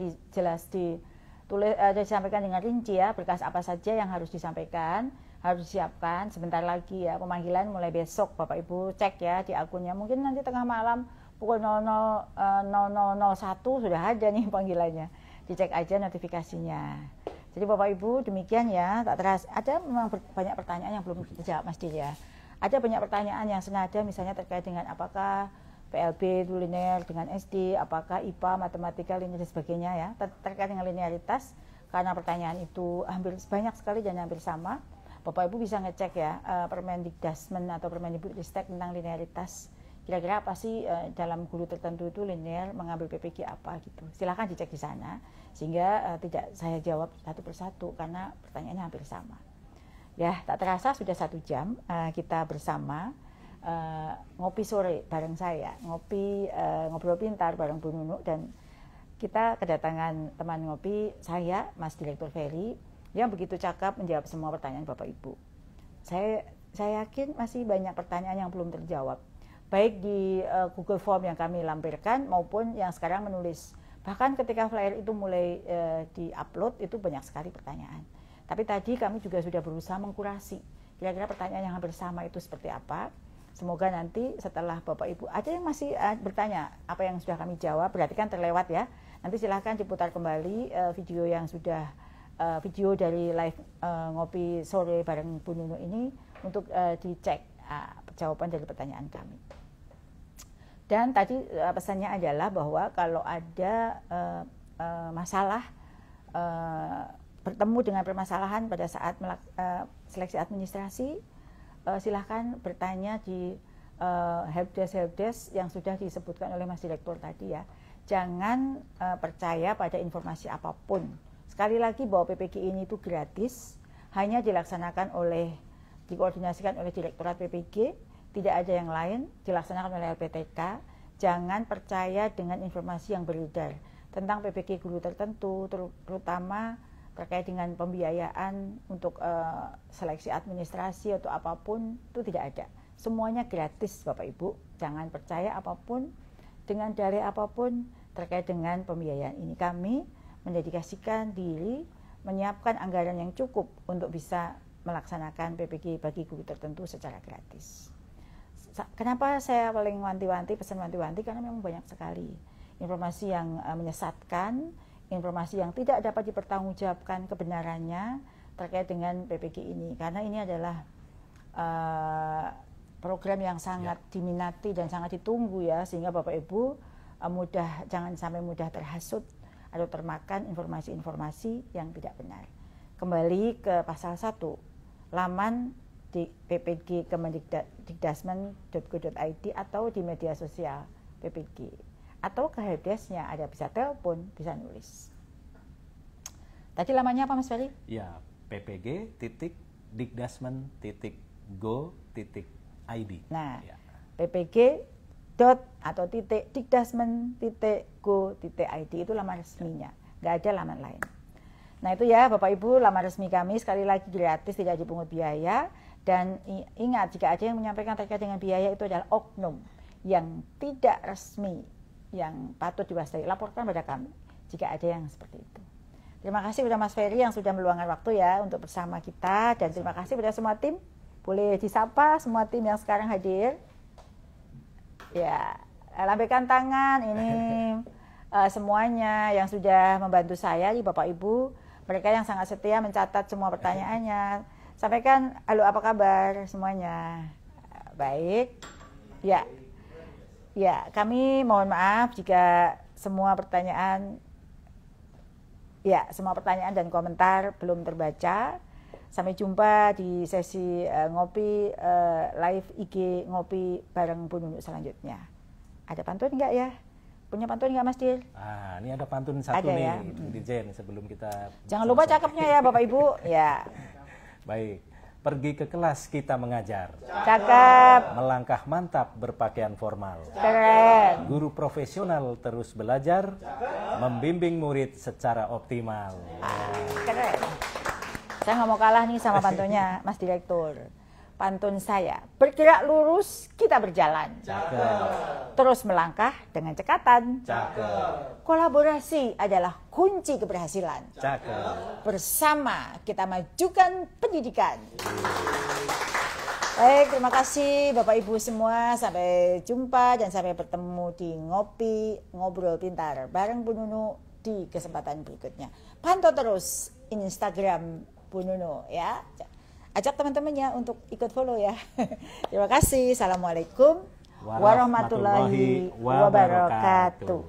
disampaikan dengan rinci ya, berkas apa saja yang harus disampaikan, harus disiapkan. Sebentar lagi ya, pemanggilan mulai besok Bapak Ibu cek ya di akunnya. Mungkin nanti tengah malam pukul 00.01 sudah ada nih panggilannya. Dicek aja notifikasinya. Jadi Bapak Ibu demikian ya, tak terasa ada memang banyak pertanyaan yang belum dijawab Mas Dir ya. Ada banyak pertanyaan yang senada misalnya terkait dengan apakah PLB itu linear dengan SD, apakah IPA, matematika, linear dan sebagainya ya. Terkait dengan linearitas, karena pertanyaan itu hampir banyak sekali dan hampir sama, Bapak Ibu bisa ngecek ya Permendikdasmen atau Permendikbudristek tentang linearitas. Kira-kira apa sih dalam guru tertentu itu linear mengambil PPG apa gitu. Silakan dicek di sana sehingga tidak saya jawab satu persatu karena pertanyaannya hampir sama. Ya, tak terasa sudah 1 jam kita bersama ngopi sore bareng saya, ngobrol pintar bareng Bu Nunuk, dan kita kedatangan teman ngopi saya, Mas Direktur Ferry, yang begitu cakap menjawab semua pertanyaan Bapak Ibu. Saya yakin masih banyak pertanyaan yang belum terjawab, baik di Google Form yang kami lampirkan maupun yang sekarang menulis. Bahkan ketika flyer itu mulai di-upload itu banyak sekali pertanyaan. Tapi tadi kami juga sudah berusaha mengkurasi kira-kira pertanyaan yang hampir sama itu seperti apa. Semoga nanti setelah Bapak Ibu ada yang masih bertanya apa yang sudah kami jawab, berarti kan terlewat ya. Nanti silahkan diputar kembali video yang sudah video dari live ngopi sore bareng Bu Nunuk ini untuk dicek jawaban dari pertanyaan kami. Dan tadi pesannya adalah bahwa kalau ada masalah, bertemu dengan permasalahan pada saat seleksi administrasi, silahkan bertanya di helpdesk yang sudah disebutkan oleh Mas Direktur tadi ya. Jangan percaya pada informasi apapun. Sekali lagi bahwa PPG ini itu gratis, hanya dikoordinasikan oleh Direktorat PPG, tidak ada yang lain, dilaksanakan oleh LPTK. Jangan percaya dengan informasi yang beredar tentang PPG guru tertentu, terutama terkait dengan pembiayaan untuk seleksi administrasi atau apapun, itu tidak ada. Semuanya gratis Bapak Ibu, jangan percaya apapun dengan dalih apapun terkait dengan pembiayaan ini. Kami mendedikasikan diri menyiapkan anggaran yang cukup untuk bisa melaksanakan PPG bagi guru tertentu secara gratis. Kenapa saya paling pesan wanti-wanti, karena memang banyak sekali informasi yang menyesatkan, informasi yang tidak dapat dipertanggungjawabkan kebenarannya terkait dengan PPG ini. Karena ini adalah program yang sangat diminati dan sangat ditunggu ya, sehingga Bapak Ibu jangan sampai mudah terhasut atau termakan informasi-informasi yang tidak benar. Kembali ke pasal 1, laman di PPG kemendikdasmen.go.id atau di media sosial PPG, atau ke helpdesk-nya, ada bisa telepon, bisa nulis. Tadi lamannya apa Mas Ferry? Ya, ppg.dikdasmen.go.id. Nah, ya. ppg atau dikdasmen.go.id itu laman resminya, nggak ada laman lain. Nah itu ya Bapak Ibu, laman resmi kami, sekali lagi gratis, tidak dipungut biaya. Dan ingat, jika ada yang menyampaikan terkait dengan biaya, itu adalah oknum yang tidak resmi, yang patut diwaspadai. Laporkan pada kami jika ada yang seperti itu. Terima kasih kepada Mas Ferry yang sudah meluangkan waktu ya untuk bersama kita, dan terima kasih kepada semua tim. Boleh disapa semua tim yang sekarang hadir. Ya, lambaikan tangan ini semuanya yang sudah membantu saya, Bapak Ibu, mereka yang sangat setia mencatat semua pertanyaannya. Sampaikan, halo apa kabar semuanya? Baik. Ya. Ya, kami mohon maaf jika semua pertanyaan dan komentar belum terbaca. Sampai jumpa di sesi ngopi live IG ngopi bareng Bu Nunu selanjutnya. Ada pantun enggak ya? Punya pantun enggak Mas Dir? Ini ada pantun satu ada, nih, ya? Dirjen, sebelum kita... Jangan lupa cakepnya ya Bapak Ibu. Ya. Baik, pergi ke kelas kita mengajar. Cakep. Melangkah mantap berpakaian formal. Keren. Guru profesional terus belajar, membimbing murid secara optimal. Keren. Saya nggak mau kalah nih sama pantunnya Mas Direktur. Pantun saya, bergerak lurus kita berjalan. Cakep. Terus melangkah dengan cekatan. Cakep. Kolaborasi adalah kunci keberhasilan. Cakep. Bersama kita majukan pendidikan. Baik, terima kasih Bapak Ibu semua. Sampai jumpa dan sampai bertemu di Ngopi Ngobrol Pintar bareng Bu Nunu di kesempatan berikutnya. Pantau terus Instagram Bu Nunu ya. Ajak teman-temannya untuk ikut follow ya. Terima kasih. Assalamualaikum warahmatullahi wabarakatuh.